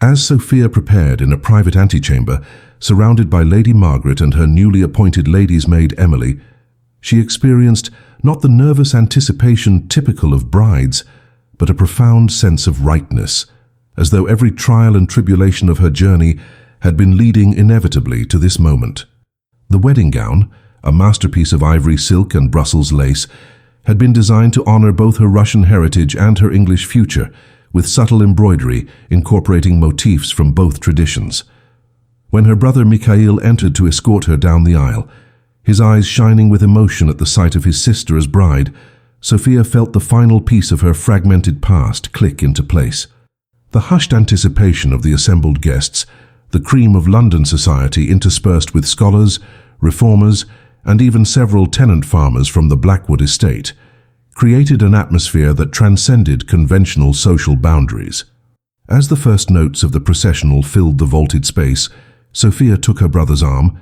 As Sophia prepared in a private antechamber, surrounded by Lady Margaret and her newly appointed lady's maid Emily, she experienced not the nervous anticipation typical of brides, but a profound sense of rightness, as though every trial and tribulation of her journey had been leading inevitably to this moment. The wedding gown, a masterpiece of ivory silk and Brussels lace, had been designed to honor both her Russian heritage and her English future, with subtle embroidery incorporating motifs from both traditions. When her brother Mikhail entered to escort her down the aisle, his eyes shining with emotion at the sight of his sister as bride, Sophia felt the final piece of her fragmented past click into place. The hushed anticipation of the assembled guests, the cream of London society interspersed with scholars, reformers, and even several tenant farmers from the Blackwood estate, created an atmosphere that transcended conventional social boundaries. As the first notes of the processional filled the vaulted space, Sophia took her brother's arm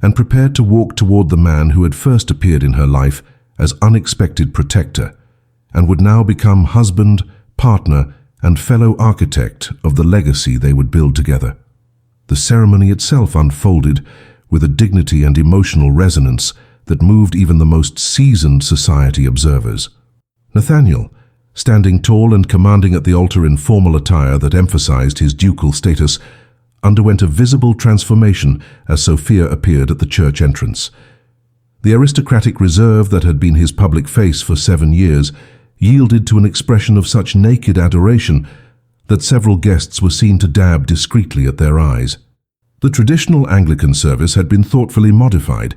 and prepared to walk toward the man who had first appeared in her life as unexpected protector and would now become husband, partner, and fellow architect of the legacy they would build together. The ceremony itself unfolded with a dignity and emotional resonance that moved even the most seasoned society observers. Nathaniel, standing tall and commanding at the altar in formal attire that emphasized his ducal status, underwent a visible transformation as Sophia appeared at the church entrance. The aristocratic reserve that had been his public face for 7 years yielded to an expression of such naked adoration that several guests were seen to dab discreetly at their eyes. The traditional Anglican service had been thoughtfully modified,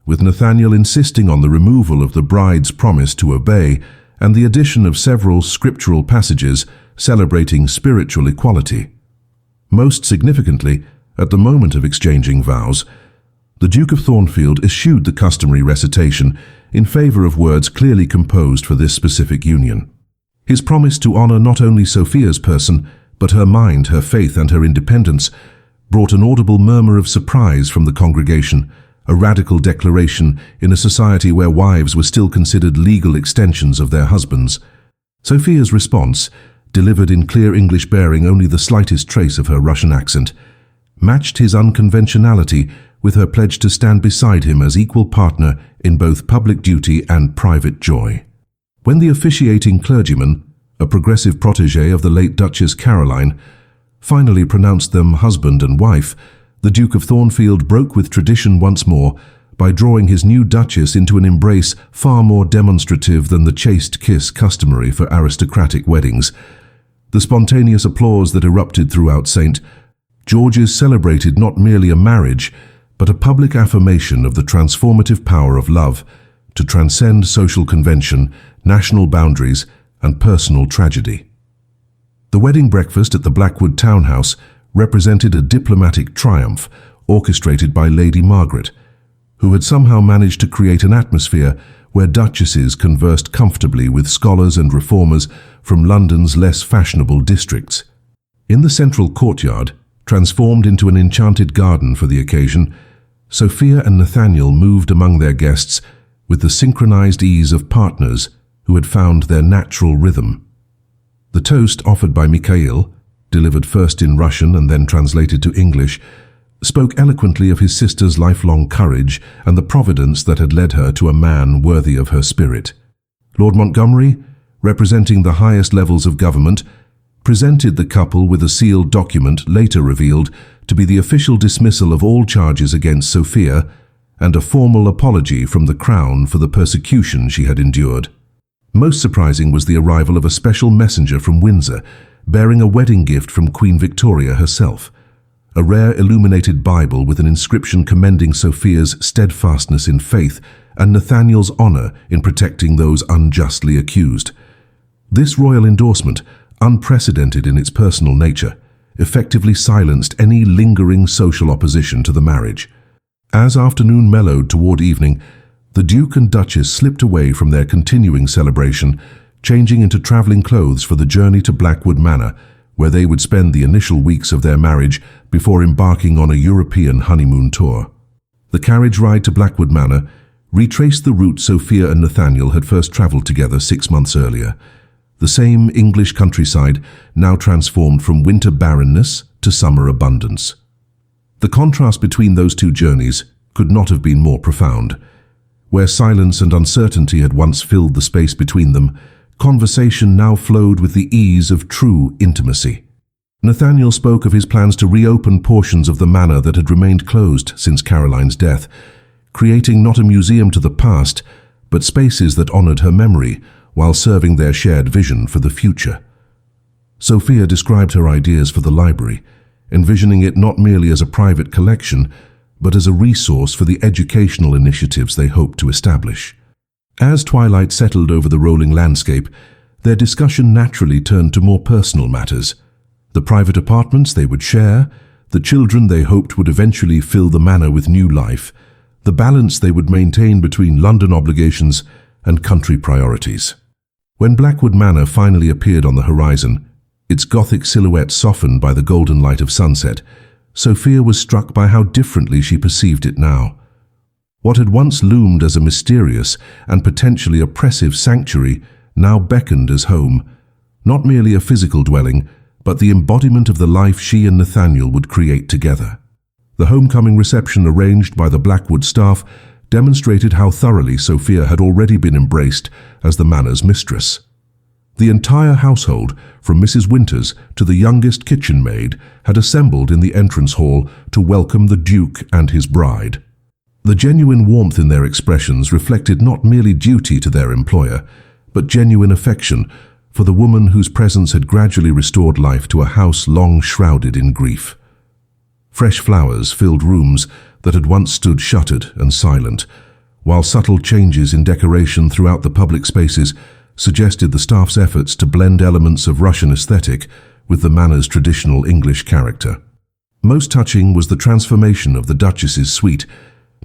with Nathaniel insisting on the removal of the bride's promise to obey and the addition of several scriptural passages celebrating spiritual equality. Most significantly, at the moment of exchanging vows, the Duke of Thornfield eschewed the customary recitation in favor of words clearly composed for this specific union. His promise to honor not only Sophia's person, but her mind, her faith, and her independence brought an audible murmur of surprise from the congregation, a radical declaration in a society where wives were still considered legal extensions of their husbands. Sophia's response, delivered in clear English bearing only the slightest trace of her Russian accent, matched his unconventionality with her pledge to stand beside him as equal partner in both public duty and private joy. When the officiating clergyman, a progressive protégé of the late Duchess Caroline, finally pronounced them husband and wife, the Duke of Thornfield broke with tradition once more by drawing his new Duchess into an embrace far more demonstrative than the chaste kiss customary for aristocratic weddings. The spontaneous applause that erupted throughout St. George's celebrated not merely a marriage, but a public affirmation of the transformative power of love to transcend social convention, national boundaries, and personal tragedy. The wedding breakfast at the Blackwood townhouse represented a diplomatic triumph orchestrated by Lady Margaret, who had somehow managed to create an atmosphere where duchesses conversed comfortably with scholars and reformers from London's less fashionable districts. In the central courtyard, transformed into an enchanted garden for the occasion, Sophia and Nathaniel moved among their guests with the synchronized ease of partners who had found their natural rhythm. The toast offered by Mikhail, delivered first in Russian and then translated to English, spoke eloquently of his sister's lifelong courage and the providence that had led her to a man worthy of her spirit. Lord Montgomery, representing the highest levels of government, presented the couple with a sealed document later revealed to be the official dismissal of all charges against Sophia and a formal apology from the Crown for the persecution she had endured. Most surprising was the arrival of a special messenger from Windsor, bearing a wedding gift from Queen Victoria herself. a rare illuminated Bible with an inscription commending Sophia's steadfastness in faith and Nathaniel's honor in protecting those unjustly accused. This royal endorsement, unprecedented in its personal nature, effectively silenced any lingering social opposition to the marriage. As afternoon mellowed toward evening, the Duke and Duchess slipped away from their continuing celebration, changing into traveling clothes for the journey to Blackwood Manor, where they would spend the initial weeks of their marriage before embarking on a European honeymoon tour. The carriage ride to Blackwood Manor retraced the route Sophia and Nathaniel had first traveled together 6 months earlier. The same English countryside, now transformed from winter barrenness to summer abundance. The contrast between those two journeys could not have been more profound. Where silence and uncertainty had once filled the space between them, conversation now flowed with the ease of true intimacy. Nathaniel spoke of his plans to reopen portions of the manor that had remained closed since Caroline's death, creating not a museum to the past, but spaces that honored her memory while serving their shared vision for the future. Sophia described her ideas for the library, envisioning it not merely as a private collection, but as a resource for the educational initiatives they hoped to establish. As twilight settled over the rolling landscape, their discussion naturally turned to more personal matters. The private apartments they would share, the children they hoped would eventually fill the manor with new life, the balance they would maintain between London obligations and country priorities. When Blackwood Manor finally appeared on the horizon, its Gothic silhouette softened by the golden light of sunset, Sophia was struck by how differently she perceived it now. What had once loomed as a mysterious and potentially oppressive sanctuary now beckoned as home, not merely a physical dwelling, but the embodiment of the life she and Nathaniel would create together. The homecoming reception arranged by the Blackwood staff demonstrated how thoroughly Sophia had already been embraced as the manor's mistress. The entire household, from Mrs. Winters to the youngest kitchen maid, had assembled in the entrance hall to welcome the Duke and his bride. The genuine warmth in their expressions reflected not merely duty to their employer, but genuine affection for the woman whose presence had gradually restored life to a house long shrouded in grief. Fresh flowers filled rooms that had once stood shuttered and silent, while subtle changes in decoration throughout the public spaces suggested the staff's efforts to blend elements of Russian aesthetic with the manor's traditional English character. Most touching was the transformation of the Duchess's suite,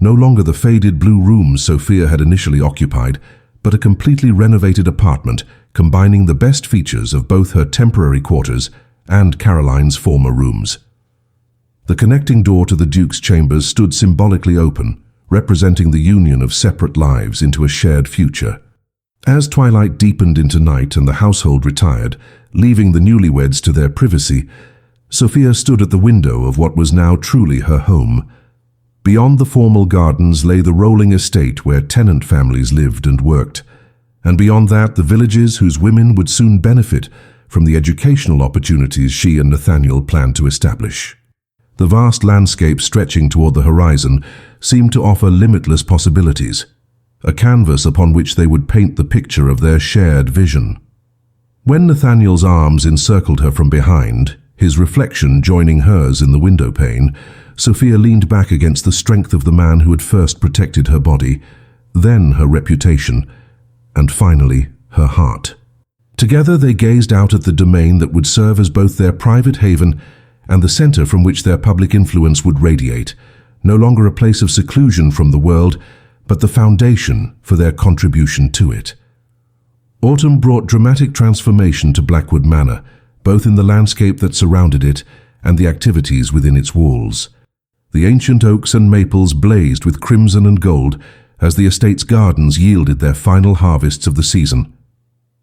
no longer the faded blue rooms Sophia had initially occupied, but a completely renovated apartment combining the best features of both her temporary quarters and Caroline's former rooms. The connecting door to the Duke's chambers stood symbolically open, representing the union of separate lives into a shared future. As twilight deepened into night and the household retired, leaving the newlyweds to their privacy, Sophia stood at the window of what was now truly her home. Beyond the formal gardens lay the rolling estate where tenant families lived and worked, and beyond that the villages whose women would soon benefit from the educational opportunities she and Nathaniel planned to establish. The vast landscape stretching toward the horizon seemed to offer limitless possibilities, a canvas upon which they would paint the picture of their shared vision. When Nathaniel's arms encircled her from behind, his reflection joining hers in the window pane, Sophia leaned back against the strength of the man who had first protected her body, then her reputation, and finally her heart. Together they gazed out at the domain that would serve as both their private haven and the center from which their public influence would radiate, no longer a place of seclusion from the world, but the foundation for their contribution to it. Autumn brought dramatic transformation to Blackwood Manor, both in the landscape that surrounded it and the activities within its walls. The ancient oaks and maples blazed with crimson and gold as the estate's gardens yielded their final harvests of the season.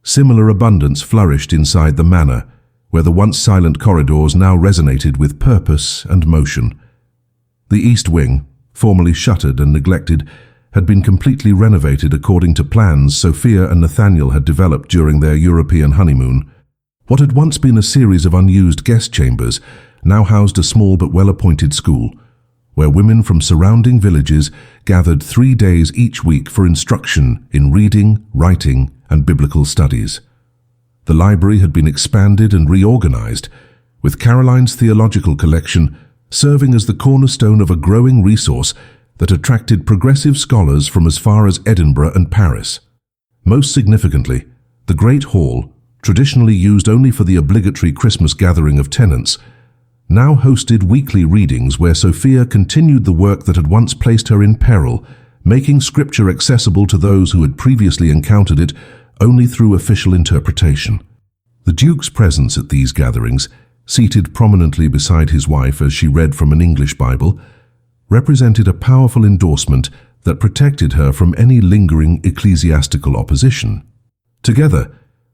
Similar abundance flourished inside the manor, where the once silent corridors now resonated with purpose and motion. The east wing, formerly shuttered and neglected, had been completely renovated according to plans Sophia and Nathaniel had developed during their European honeymoon. What had once been a series of unused guest chambers now housed a small but well-appointed school, where women from surrounding villages gathered 3 days each week for instruction in reading, writing, and biblical studies. The library had been expanded and reorganized, with Caroline's theological collection serving as the cornerstone of a growing resource that attracted progressive scholars from as far as Edinburgh and Paris. Most significantly, the Great Hall, traditionally used only for the obligatory Christmas gathering of tenants, now hosted weekly readings where Sophia continued the work that had once placed her in peril, making scripture accessible to those who had previously encountered it only through official interpretation. The Duke's presence at these gatherings, seated prominently beside his wife as she read from an English Bible, represented a powerful endorsement that protected her from any lingering ecclesiastical opposition. Together,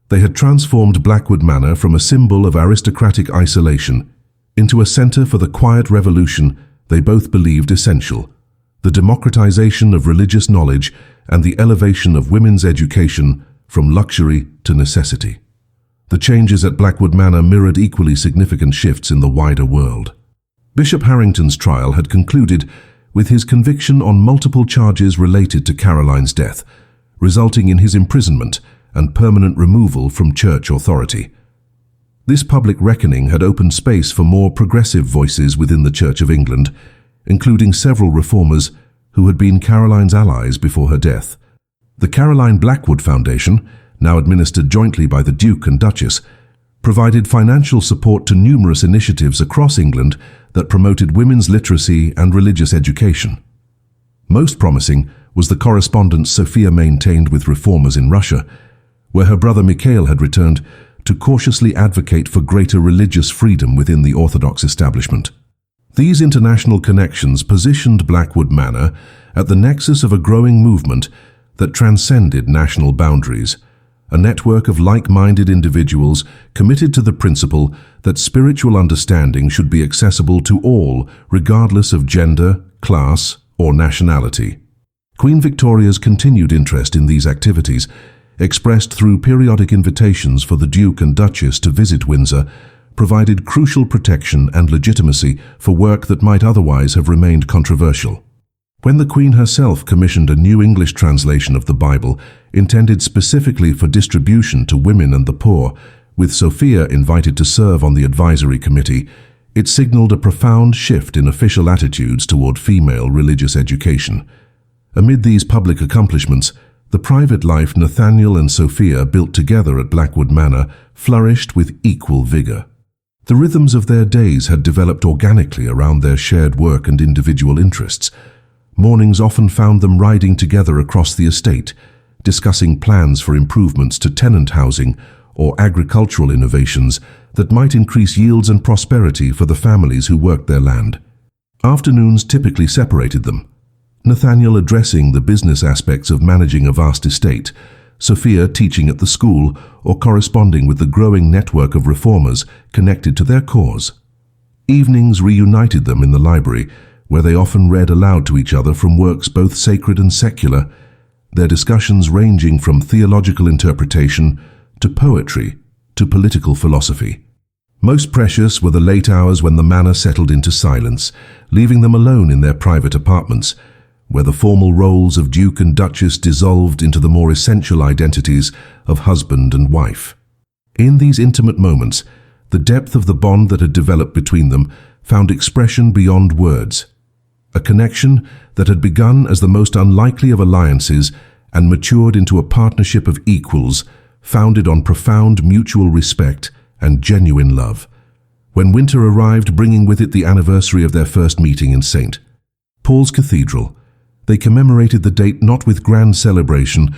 they had transformed Blackwood Manor from a symbol of aristocratic isolation into a center for the quiet revolution they both believed essential: the democratization of religious knowledge and the elevation of women's education from luxury to necessity. The changes at Blackwood Manor mirrored equally significant shifts in the wider world. Bishop Harrington's trial had concluded with his conviction on multiple charges related to Caroline's death, resulting in his imprisonment and permanent removal from church authority. This public reckoning had opened space for more progressive voices within the Church of England, including several reformers who had been Caroline's allies before her death. The Caroline Blackwood Foundation, now administered jointly by the Duke and Duchess, provided financial support to numerous initiatives across England that promoted women's literacy and religious education. Most promising was the correspondence Sophia maintained with reformers in Russia, where her brother Mikhail had returned to cautiously advocate for greater religious freedom within the Orthodox establishment. These international connections positioned Blackwood Manor at the nexus of a growing movement that transcended national boundaries, a network of like-minded individuals committed to the principle that spiritual understanding should be accessible to all, regardless of gender, class, or nationality. Queen Victoria's continued interest in these activities, expressed through periodic invitations for the Duke and Duchess to visit Windsor, provided crucial protection and legitimacy for work that might otherwise have remained controversial. When the Queen herself commissioned a new English translation of the Bible intended specifically for distribution to women and the poor, with Sophia invited to serve on the advisory committee, it signaled a profound shift in official attitudes toward female religious education. Amid these public accomplishments, the private life Nathaniel and Sophia built together at Blackwood Manor flourished with equal vigor. The rhythms of their days had developed organically around their shared work and individual interests. Mornings often found them riding together across the estate, discussing plans for improvements to tenant housing or agricultural innovations that might increase yields and prosperity for the families who worked their land. Afternoons typically separated them, Nathaniel addressing the business aspects of managing a vast estate, Sophia teaching at the school or corresponding with the growing network of reformers connected to their cause. Evenings reunited them in the library, where they often read aloud to each other from works both sacred and secular, their discussions ranging from theological interpretation to poetry to political philosophy. Most precious were the late hours when the manor settled into silence, leaving them alone in their private apartments, where the formal roles of Duke and Duchess dissolved into the more essential identities of husband and wife. In these intimate moments, the depth of the bond that had developed between them found expression beyond words. A connection that had begun as the most unlikely of alliances and matured into a partnership of equals, founded on profound mutual respect and genuine love. When winter arrived, bringing with it the anniversary of their first meeting in St. Paul's Cathedral, they commemorated the date not with grand celebration,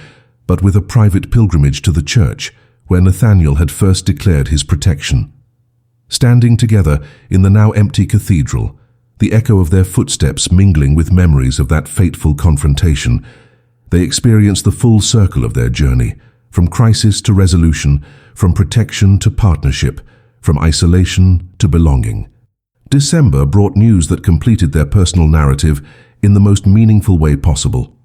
but with a private pilgrimage to the church, where Nathaniel had first declared his protection. Standing together in the now empty cathedral, the echo of their footsteps mingling with memories of that fateful confrontation, they experienced the full circle of their journey, from crisis to resolution, from protection to partnership, from isolation to belonging. December brought news that completed their personal narrative in the most meaningful way possible.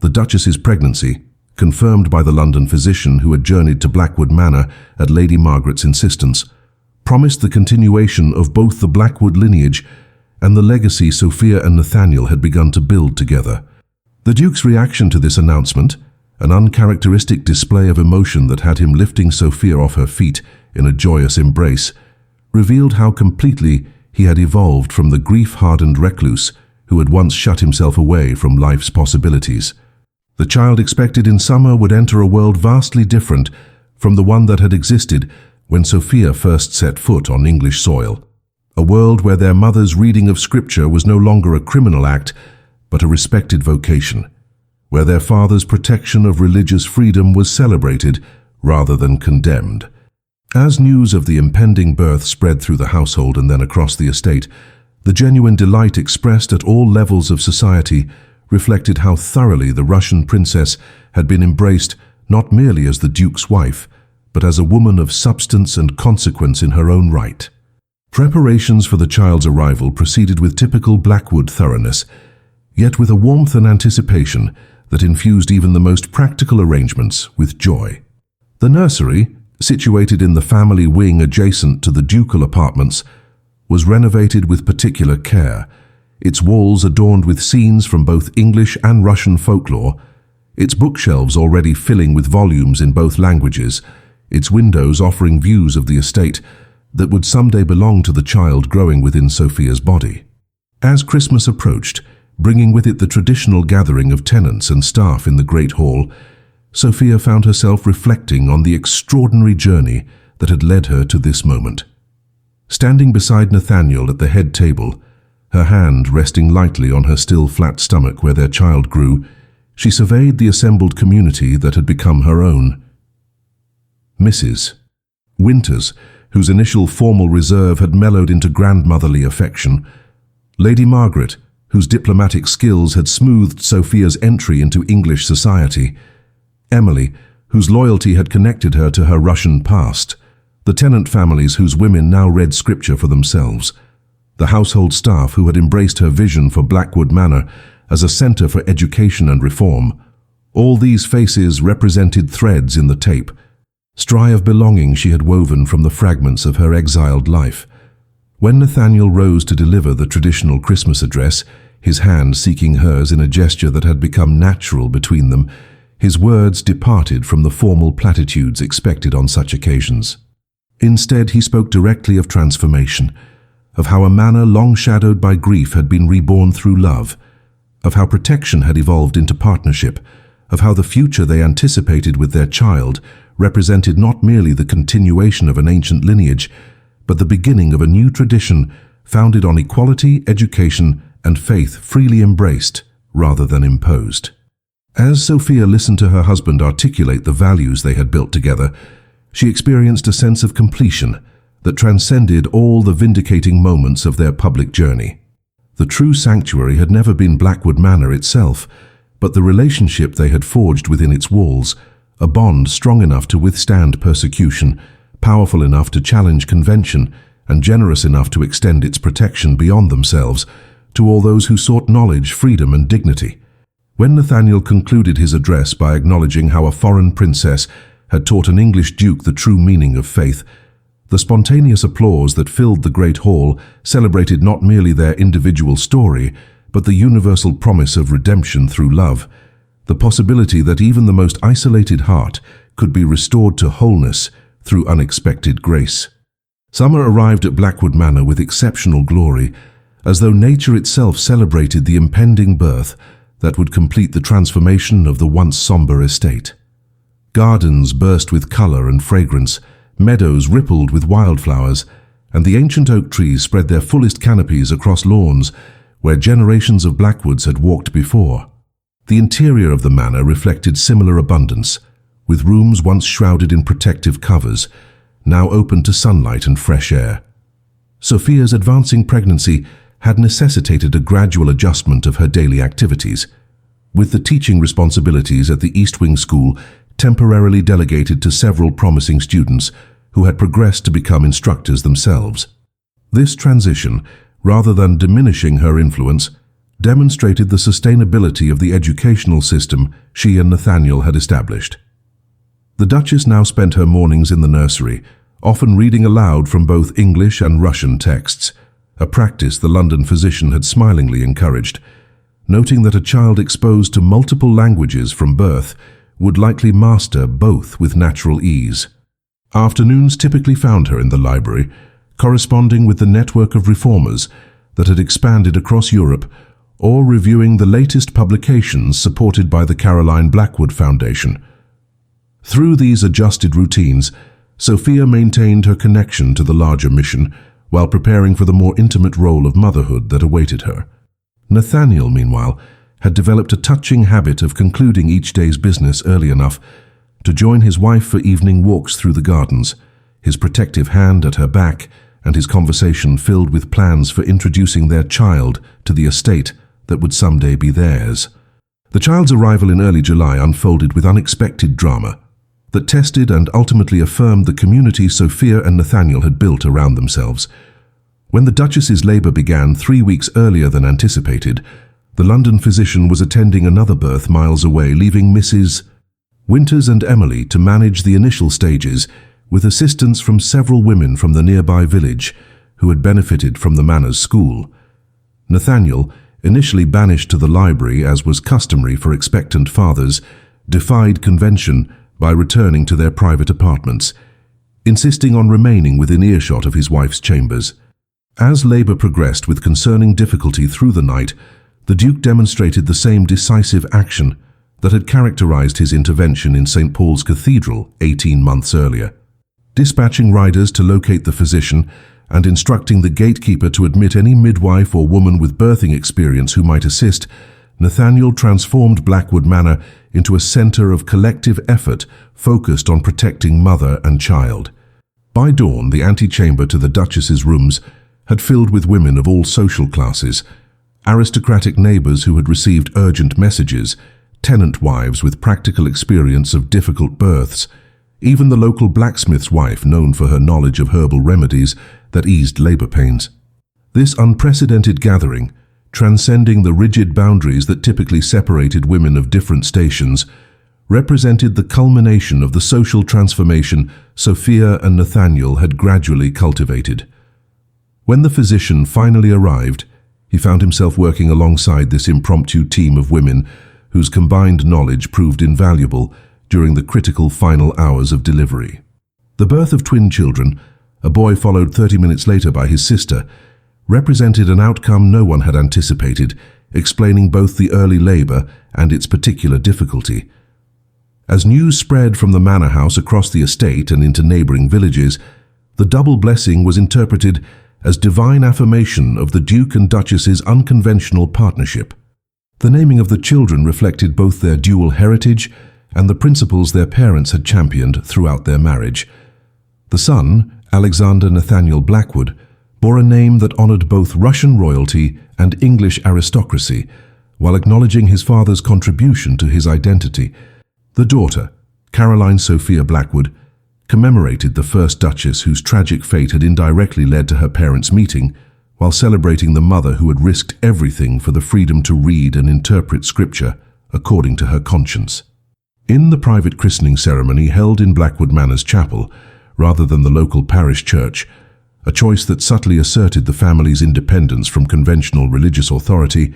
The Duchess's pregnancy, confirmed by the London physician who had journeyed to Blackwood Manor at Lady Margaret's insistence, promised the continuation of both the Blackwood lineage and the legacy Sophia and Nathaniel had begun to build together. The Duke's reaction to this announcement, an uncharacteristic display of emotion that had him lifting Sophia off her feet in a joyous embrace, revealed how completely he had evolved from the grief-hardened recluse who had once shut himself away from life's possibilities. The child expected in summer would enter a world vastly different from the one that had existed when Sophia first set foot on English soil. A world where their mother's reading of scripture was no longer a criminal act, but a respected vocation. Where their father's protection of religious freedom was celebrated rather than condemned. As news of the impending birth spread through the household and then across the estate, the genuine delight expressed at all levels of society reflected how thoroughly the Russian princess had been embraced not merely as the Duke's wife, but as a woman of substance and consequence in her own right. Preparations for the child's arrival proceeded with typical Blackwood thoroughness, yet with a warmth and anticipation that infused even the most practical arrangements with joy. The nursery, situated in the family wing adjacent to the ducal apartments, was renovated with particular care, its walls adorned with scenes from both English and Russian folklore, its bookshelves already filling with volumes in both languages, its windows offering views of the estate that would someday belong to the child growing within Sophia's body. As Christmas approached, bringing with it the traditional gathering of tenants and staff in the Great Hall, Sophia found herself reflecting on the extraordinary journey that had led her to this moment. Standing beside Nathaniel at the head table, her hand resting lightly on her still flat stomach where their child grew, she surveyed the assembled community that had become her own. Mrs. Winters, whose initial formal reserve had mellowed into grandmotherly affection, Lady Margaret, whose diplomatic skills had smoothed Sophia's entry into English society, Emily, whose loyalty had connected her to her Russian past, the tenant families whose women now read scripture for themselves, the household staff who had embraced her vision for Blackwood Manor as a centre for education and reform. All these faces represented threads in the tape, stry of belonging she had woven from the fragments of her exiled life. When Nathaniel rose to deliver the traditional Christmas address, his hand seeking hers in a gesture that had become natural between them, his words departed from the formal platitudes expected on such occasions. Instead, he spoke directly of transformation, of how a manor long shadowed by grief had been reborn through love, of how protection had evolved into partnership, of how the future they anticipated with their child represented not merely the continuation of an ancient lineage, but the beginning of a new tradition founded on equality, education, and faith freely embraced rather than imposed. As Sophia listened to her husband articulate the values they had built together, she experienced a sense of completion that transcended all the vindicating moments of their public journey. The true sanctuary had never been Blackwood Manor itself, but the relationship they had forged within its walls, a bond strong enough to withstand persecution, powerful enough to challenge convention, and generous enough to extend its protection beyond themselves to all those who sought knowledge, freedom, and dignity. When Nathaniel concluded his address by acknowledging how a foreign princess had taught an English duke the true meaning of faith, the spontaneous applause that filled the great hall celebrated not merely their individual story, but the universal promise of redemption through love, the possibility that even the most isolated heart could be restored to wholeness through unexpected grace. Summer arrived at Blackwood Manor with exceptional glory, as though nature itself celebrated the impending birth that would complete the transformation of the once somber estate. Gardens burst with color and fragrance, meadows rippled with wildflowers, and the ancient oak trees spread their fullest canopies across lawns where generations of Blackwoods had walked before. The interior of the manor reflected similar abundance, with rooms once shrouded in protective covers, now open to sunlight and fresh air. Sophia's advancing pregnancy had necessitated a gradual adjustment of her daily activities, with the teaching responsibilities at the East Wing School temporarily delegated to several promising students who had progressed to become instructors themselves. This transition, rather than diminishing her influence, demonstrated the sustainability of the educational system she and Nathaniel had established. The Duchess now spent her mornings in the nursery, often reading aloud from both English and Russian texts, a practice the London physician had smilingly encouraged, noting that a child exposed to multiple languages from birth would likely master both with natural ease. Afternoons typically found her in the library, corresponding with the network of reformers that had expanded across Europe, or reviewing the latest publications supported by the Caroline Blackwood Foundation. Through these adjusted routines, Sophia maintained her connection to the larger mission while preparing for the more intimate role of motherhood that awaited her. Nathaniel, meanwhile, had developed a touching habit of concluding each day's business early enough to join his wife for evening walks through the gardens, his protective hand at her back and his conversation filled with plans for introducing their child to the estate that would someday be theirs. The child's arrival in early July unfolded with unexpected drama that tested and ultimately affirmed the community Sophia and Nathaniel had built around themselves. When the Duchess's labour began 3 weeks earlier than anticipated, the London physician was attending another birth miles away, leaving Mrs. Winters and Emily to manage the initial stages with assistance from several women from the nearby village who had benefited from the manor's school. Nathaniel, initially banished to the library as was customary for expectant fathers, defied convention by returning to their private apartments, insisting on remaining within earshot of his wife's chambers. As labour progressed with concerning difficulty through the night, the Duke demonstrated the same decisive action that had characterized his intervention in St. Paul's Cathedral 18 months earlier. Dispatching riders to locate the physician and instructing the gatekeeper to admit any midwife or woman with birthing experience who might assist, Nathaniel transformed Blackwood Manor into a centre of collective effort focused on protecting mother and child. By dawn, the antechamber to the Duchess's rooms had filled with women of all social classes, aristocratic neighbours who had received urgent messages, tenant wives with practical experience of difficult births, even the local blacksmith's wife known for her knowledge of herbal remedies that eased labour pains. This unprecedented gathering, transcending the rigid boundaries that typically separated women of different stations, represented the culmination of the social transformation Sophia and Nathaniel had gradually cultivated. When the physician finally arrived, he found himself working alongside this impromptu team of women whose combined knowledge proved invaluable during the critical final hours of delivery. The birth of twin children, a boy followed 30 minutes later by his sister, represented an outcome no one had anticipated, explaining both the early labour and its particular difficulty. As news spread from the manor house across the estate and into neighbouring villages, the double blessing was interpreted as divine affirmation of the Duke and Duchess's unconventional partnership. The naming of the children reflected both their dual heritage and the principles their parents had championed throughout their marriage. The son, Alexander Nathaniel Blackwood, bore a name that honoured both Russian royalty and English aristocracy, while acknowledging his father's contribution to his identity. The daughter, Caroline Sophia Blackwood, commemorated the first Duchess whose tragic fate had indirectly led to her parents' meeting, while celebrating the mother who had risked everything for the freedom to read and interpret scripture according to her conscience. In the private christening ceremony held in Blackwood Manor's chapel, rather than the local parish church, a choice that subtly asserted the family's independence from conventional religious authority,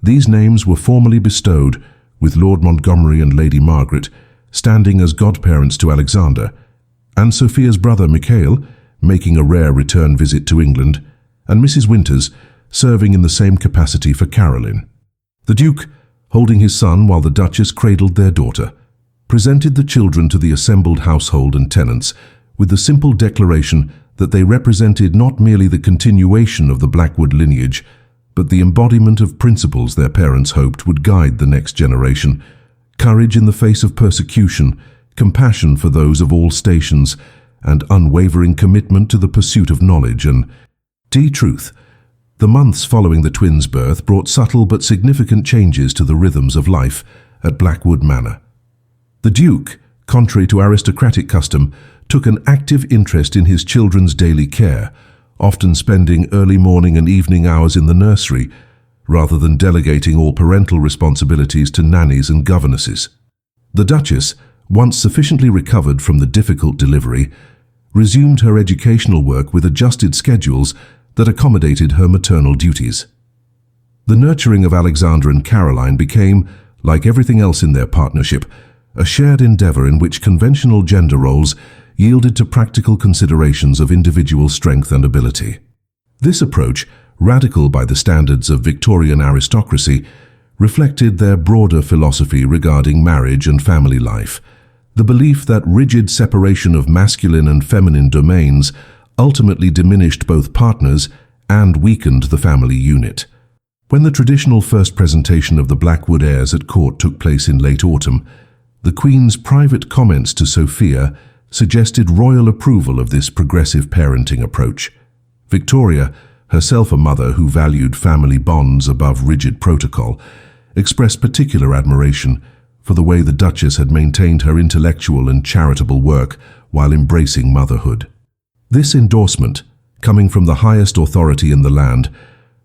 these names were formally bestowed, with Lord Montgomery and Lady Margaret standing as godparents to Alexander, and Sophia's brother Mikhail making a rare return visit to England, and Mrs. Winters serving in the same capacity for Caroline. The Duke, holding his son while the Duchess cradled their daughter, presented the children to the assembled household and tenants with the simple declaration that they represented not merely the continuation of the Blackwood lineage, but the embodiment of principles their parents hoped would guide the next generation: courage in the face of persecution, compassion for those of all stations, and unwavering commitment to the pursuit of knowledge and truth. The months following the twins' birth brought subtle but significant changes to the rhythms of life at Blackwood Manor. The Duke, contrary to aristocratic custom, took an active interest in his children's daily care, often spending early morning and evening hours in the nursery, rather than delegating all parental responsibilities to nannies and governesses. The Duchess, once sufficiently recovered from the difficult delivery, resumed her educational work with adjusted schedules that accommodated her maternal duties. The nurturing of Alexander and Caroline became, like everything else in their partnership, a shared endeavour in which conventional gender roles yielded to practical considerations of individual strength and ability. This approach, radical by the standards of Victorian aristocracy, reflected their broader philosophy regarding marriage and family life, the belief that rigid separation of masculine and feminine domains ultimately diminished both partners and weakened the family unit. When the traditional first presentation of the Blackwood heirs at court took place in late autumn, the Queen's private comments to Sophia suggested royal approval of this progressive parenting approach. Victoria, herself a mother who valued family bonds above rigid protocol, expressed particular admiration for the way the Duchess had maintained her intellectual and charitable work while embracing motherhood. This endorsement, coming from the highest authority in the land,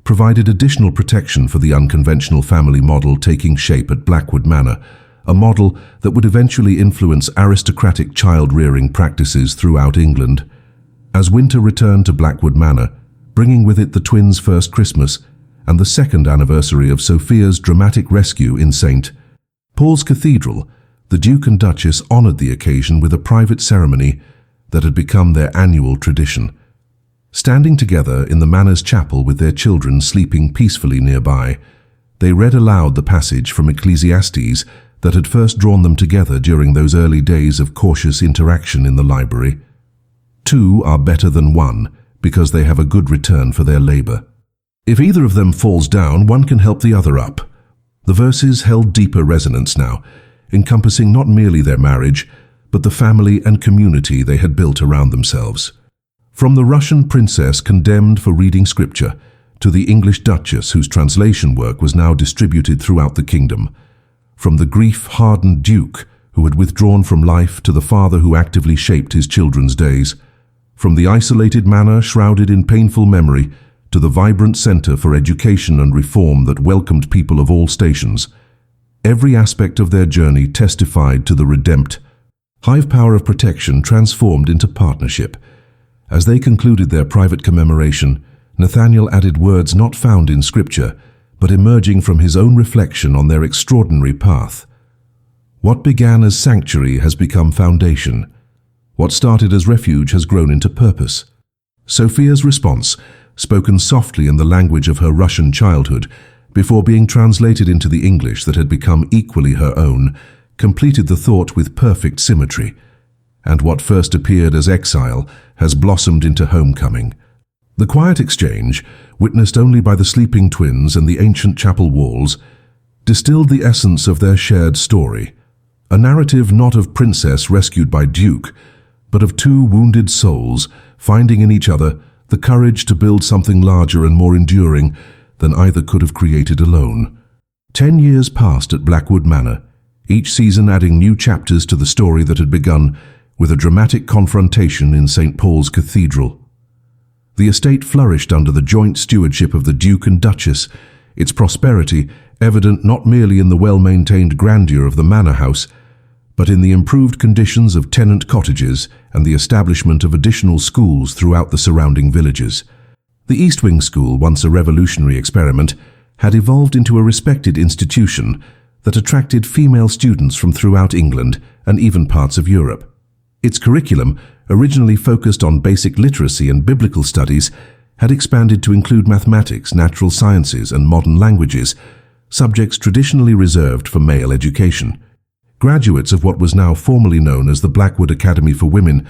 provided additional protection for the unconventional family model taking shape at Blackwood Manor, a model that would eventually influence aristocratic child-rearing practices throughout England. As winter returned to Blackwood Manor, bringing with it the twins' first Christmas and the second anniversary of Sophia's dramatic rescue in St. Paul's Cathedral, the Duke and Duchess honoured the occasion with a private ceremony that had become their annual tradition. Standing together in the Manor's chapel with their children sleeping peacefully nearby, they read aloud the passage from Ecclesiastes that had first drawn them together during those early days of cautious interaction in the library. Two are better than one because they have a good return for their labour. If either of them falls down, one can help the other up. The verses held deeper resonance now, encompassing not merely their marriage, but the family and community they had built around themselves. From the Russian princess condemned for reading scripture to the English duchess whose translation work was now distributed throughout the kingdom, from the grief-hardened duke who had withdrawn from life to the father who actively shaped his children's days, from the isolated manor shrouded in painful memory to the vibrant centre for education and reform that welcomed people of all stations, every aspect of their journey testified to the redemptive hive power of protection transformed into partnership. As they concluded their private commemoration, Nathaniel added words not found in Scripture, but emerging from his own reflection on their extraordinary path. What began as sanctuary has become foundation. What started as refuge has grown into purpose. Sophia's response, spoken softly in the language of her Russian childhood, before being translated into the English that had become equally her own, completed the thought with perfect symmetry. And what first appeared as exile has blossomed into homecoming. The quiet exchange, witnessed only by the sleeping twins and the ancient chapel walls, distilled the essence of their shared story, a narrative not of princess rescued by duke, but of two wounded souls finding in each other the courage to build something larger and more enduring than either could have created alone. 10 years passed at Blackwood Manor, each season adding new chapters to the story that had begun with a dramatic confrontation in St. Paul's Cathedral. The estate flourished under the joint stewardship of the Duke and Duchess, its prosperity evident not merely in the well-maintained grandeur of the manor house, but in the improved conditions of tenant cottages and the establishment of additional schools throughout the surrounding villages. The East Wing School, once a revolutionary experiment, had evolved into a respected institution that attracted female students from throughout England and even parts of Europe. Its curriculum, originally focused on basic literacy and biblical studies, had expanded to include mathematics, natural sciences, and modern languages, subjects traditionally reserved for male education. Graduates of what was now formally known as the Blackwood Academy for Women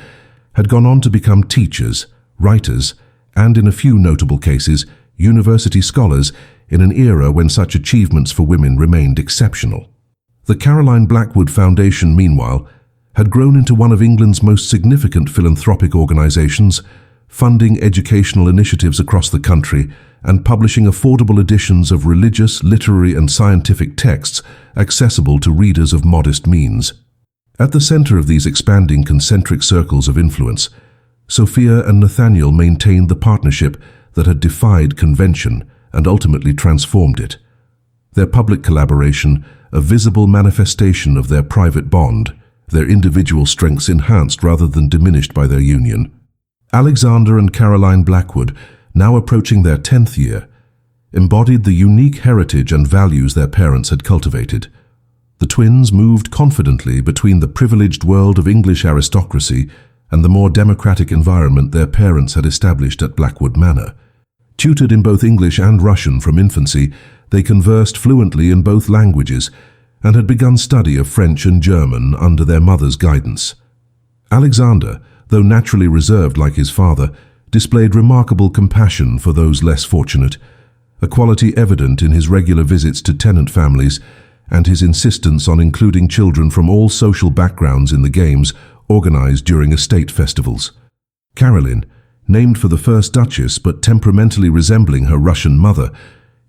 had gone on to become teachers, writers, and in a few notable cases, university scholars in an era when such achievements for women remained exceptional. The Caroline Blackwood Foundation, meanwhile, had grown into one of England's most significant philanthropic organisations, funding educational initiatives across the country and publishing affordable editions of religious, literary and scientific texts accessible to readers of modest means. At the centre of these expanding concentric circles of influence, Sophia and Nathaniel maintained the partnership that had defied convention and ultimately transformed it. Their public collaboration, a visible manifestation of their private bond, their individual strengths enhanced rather than diminished by their union. Alexander and Caroline Blackwood, now approaching their 10th year, embodied the unique heritage and values their parents had cultivated. The twins moved confidently between the privileged world of English aristocracy and the more democratic environment their parents had established at Blackwood Manor. Tutored in both English and Russian from infancy, they conversed fluently in both languages and had begun study of French and German under their mother's guidance. Alexander, though naturally reserved like his father, displayed remarkable compassion for those less fortunate, a quality evident in his regular visits to tenant families and his insistence on including children from all social backgrounds in the games organized during estate festivals. Caroline, named for the first Duchess but temperamentally resembling her Russian mother,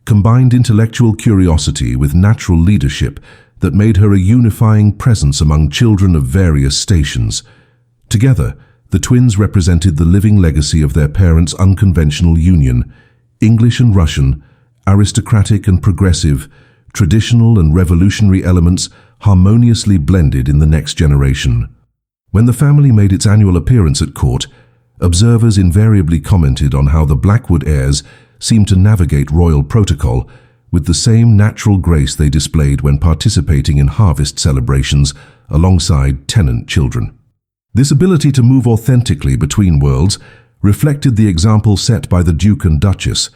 combined intellectual curiosity with natural leadership that made her a unifying presence among children of various stations. Together, the twins represented the living legacy of their parents' unconventional union, English and Russian, aristocratic and progressive, traditional and revolutionary elements harmoniously blended in the next generation. When the family made its annual appearance at court, observers invariably commented on how the Blackwood heirs seemed to navigate royal protocol with the same natural grace they displayed when participating in harvest celebrations alongside tenant children. This ability to move authentically between worlds reflected the example set by the Duke and Duchess,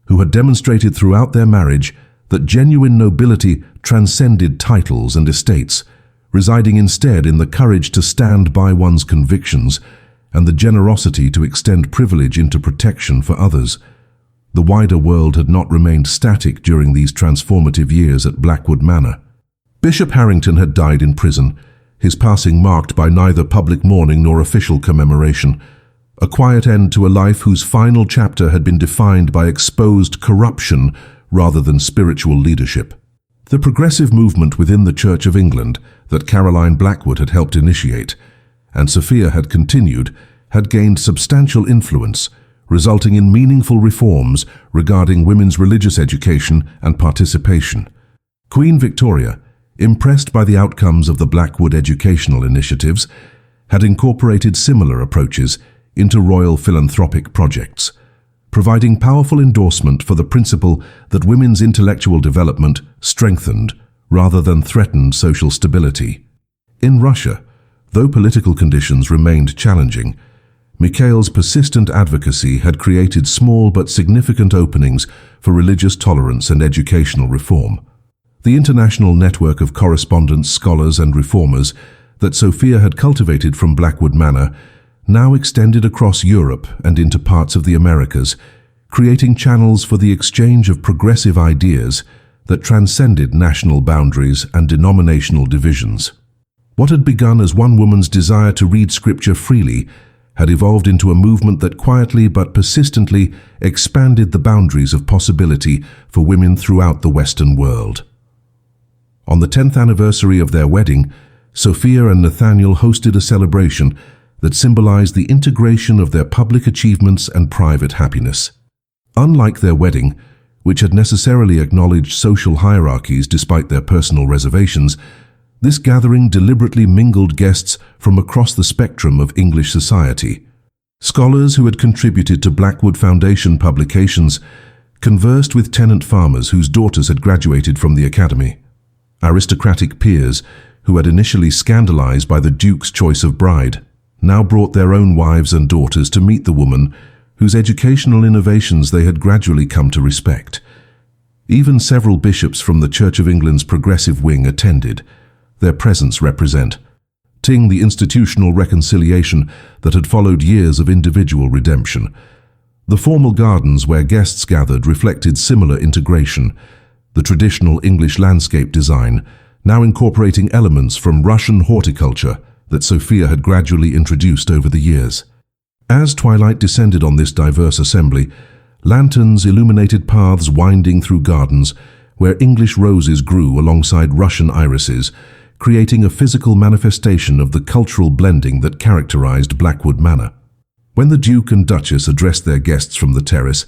who had demonstrated throughout their marriage that genuine nobility transcended titles and estates, residing instead in the courage to stand by one's convictions and the generosity to extend privilege into protection for others. The wider world had not remained static during these transformative years at Blackwood Manor. Bishop Harrington had died in prison, his passing marked by neither public mourning nor official commemoration, a quiet end to a life whose final chapter had been defined by exposed corruption rather than spiritual leadership. The progressive movement within the Church of England that Caroline Blackwood had helped initiate, and Sophia had continued, had gained substantial influence, resulting in meaningful reforms regarding women's religious education and participation. Queen Victoria, impressed by the outcomes of the Blackwood educational initiatives, had incorporated similar approaches into royal philanthropic projects, providing powerful endorsement for the principle that women's intellectual development strengthened rather than threatened social stability. In Russia, though political conditions remained challenging, Mikhail's persistent advocacy had created small but significant openings for religious tolerance and educational reform. The international network of correspondents, scholars and reformers that Sophia had cultivated from Blackwood Manor now extended across Europe and into parts of the Americas, creating channels for the exchange of progressive ideas that transcended national boundaries and denominational divisions. What had begun as one woman's desire to read scripture freely had evolved into a movement that quietly but persistently expanded the boundaries of possibility for women throughout the Western world. On the 10th anniversary of their wedding, Sophia and Nathaniel hosted a celebration that symbolized the integration of their public achievements and private happiness. Unlike their wedding, which had necessarily acknowledged social hierarchies despite their personal reservations, this gathering deliberately mingled guests from across the spectrum of English society. Scholars who had contributed to Blackwood Foundation publications conversed with tenant farmers whose daughters had graduated from the academy. Aristocratic peers who had initially scandalized by the Duke's choice of bride now brought their own wives and daughters to meet the woman whose educational innovations they had gradually come to respect. Even several bishops from the Church of England's progressive wing attended, their presence representing the institutional reconciliation that had followed years of individual redemption. The formal gardens where guests gathered reflected similar integration, the traditional English landscape design now incorporating elements from Russian horticulture that Sophia had gradually introduced over the years. As twilight descended on this diverse assembly, lanterns illuminated paths winding through gardens where English roses grew alongside Russian irises, creating a physical manifestation of the cultural blending that characterized Blackwood Manor. When the Duke and Duchess addressed their guests from the terrace,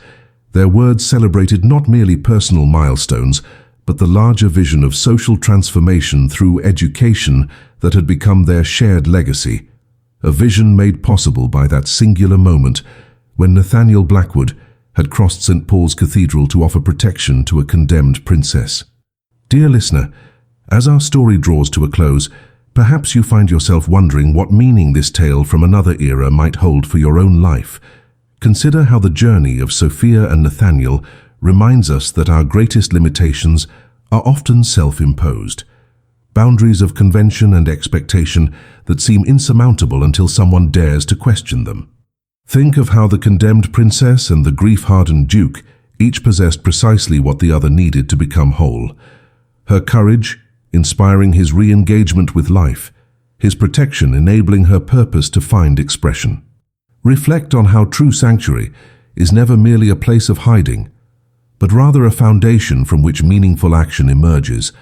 their words celebrated not merely personal milestones, but the larger vision of social transformation through education that had become their shared legacy, a vision made possible by that singular moment when Nathaniel Blackwood had crossed St. Paul's Cathedral to offer protection to a condemned princess. Dear listener, as our story draws to a close, Perhaps you find yourself wondering what meaning this tale from another era might hold for your own life. Consider how the journey of Sophia and Nathaniel reminds us that our greatest limitations are often self-imposed. Boundaries of convention and expectation that seem insurmountable until someone dares to question them. Think of how the condemned princess and the grief-hardened duke each possessed precisely what the other needed to become whole. Her courage, inspiring his re-engagement with life, his protection enabling her purpose to find expression. Reflect on how true sanctuary is never merely a place of hiding, but rather a foundation from which meaningful action emerges,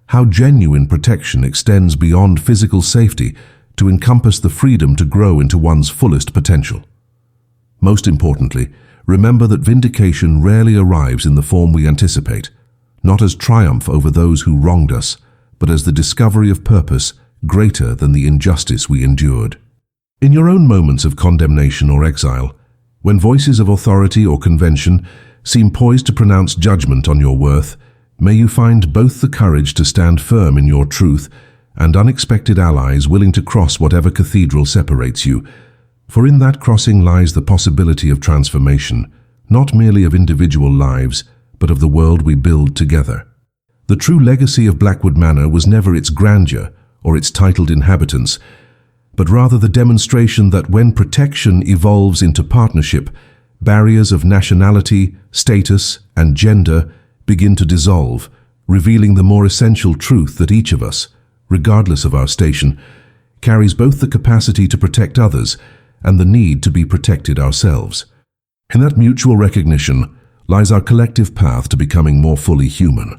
how genuine protection extends beyond physical safety to encompass the freedom to grow into one's fullest potential. Most importantly, remember that vindication rarely arrives in the form we anticipate, not as triumph over those who wronged us, but as the discovery of purpose greater than the injustice we endured. In your own moments of condemnation or exile, when voices of authority or convention seem poised to pronounce judgment on your worth, may you find both the courage to stand firm in your truth and unexpected allies willing to cross whatever cathedral separates you. For in that crossing lies the possibility of transformation, not merely of individual lives, but of the world we build together. The true legacy of Blackwood Manor was never its grandeur or its titled inhabitants, but rather the demonstration that when protection evolves into partnership, barriers of nationality, status, and gender begin to dissolve, revealing the more essential truth that each of us, regardless of our station, carries both the capacity to protect others and the need to be protected ourselves. In that mutual recognition lies our collective path to becoming more fully human.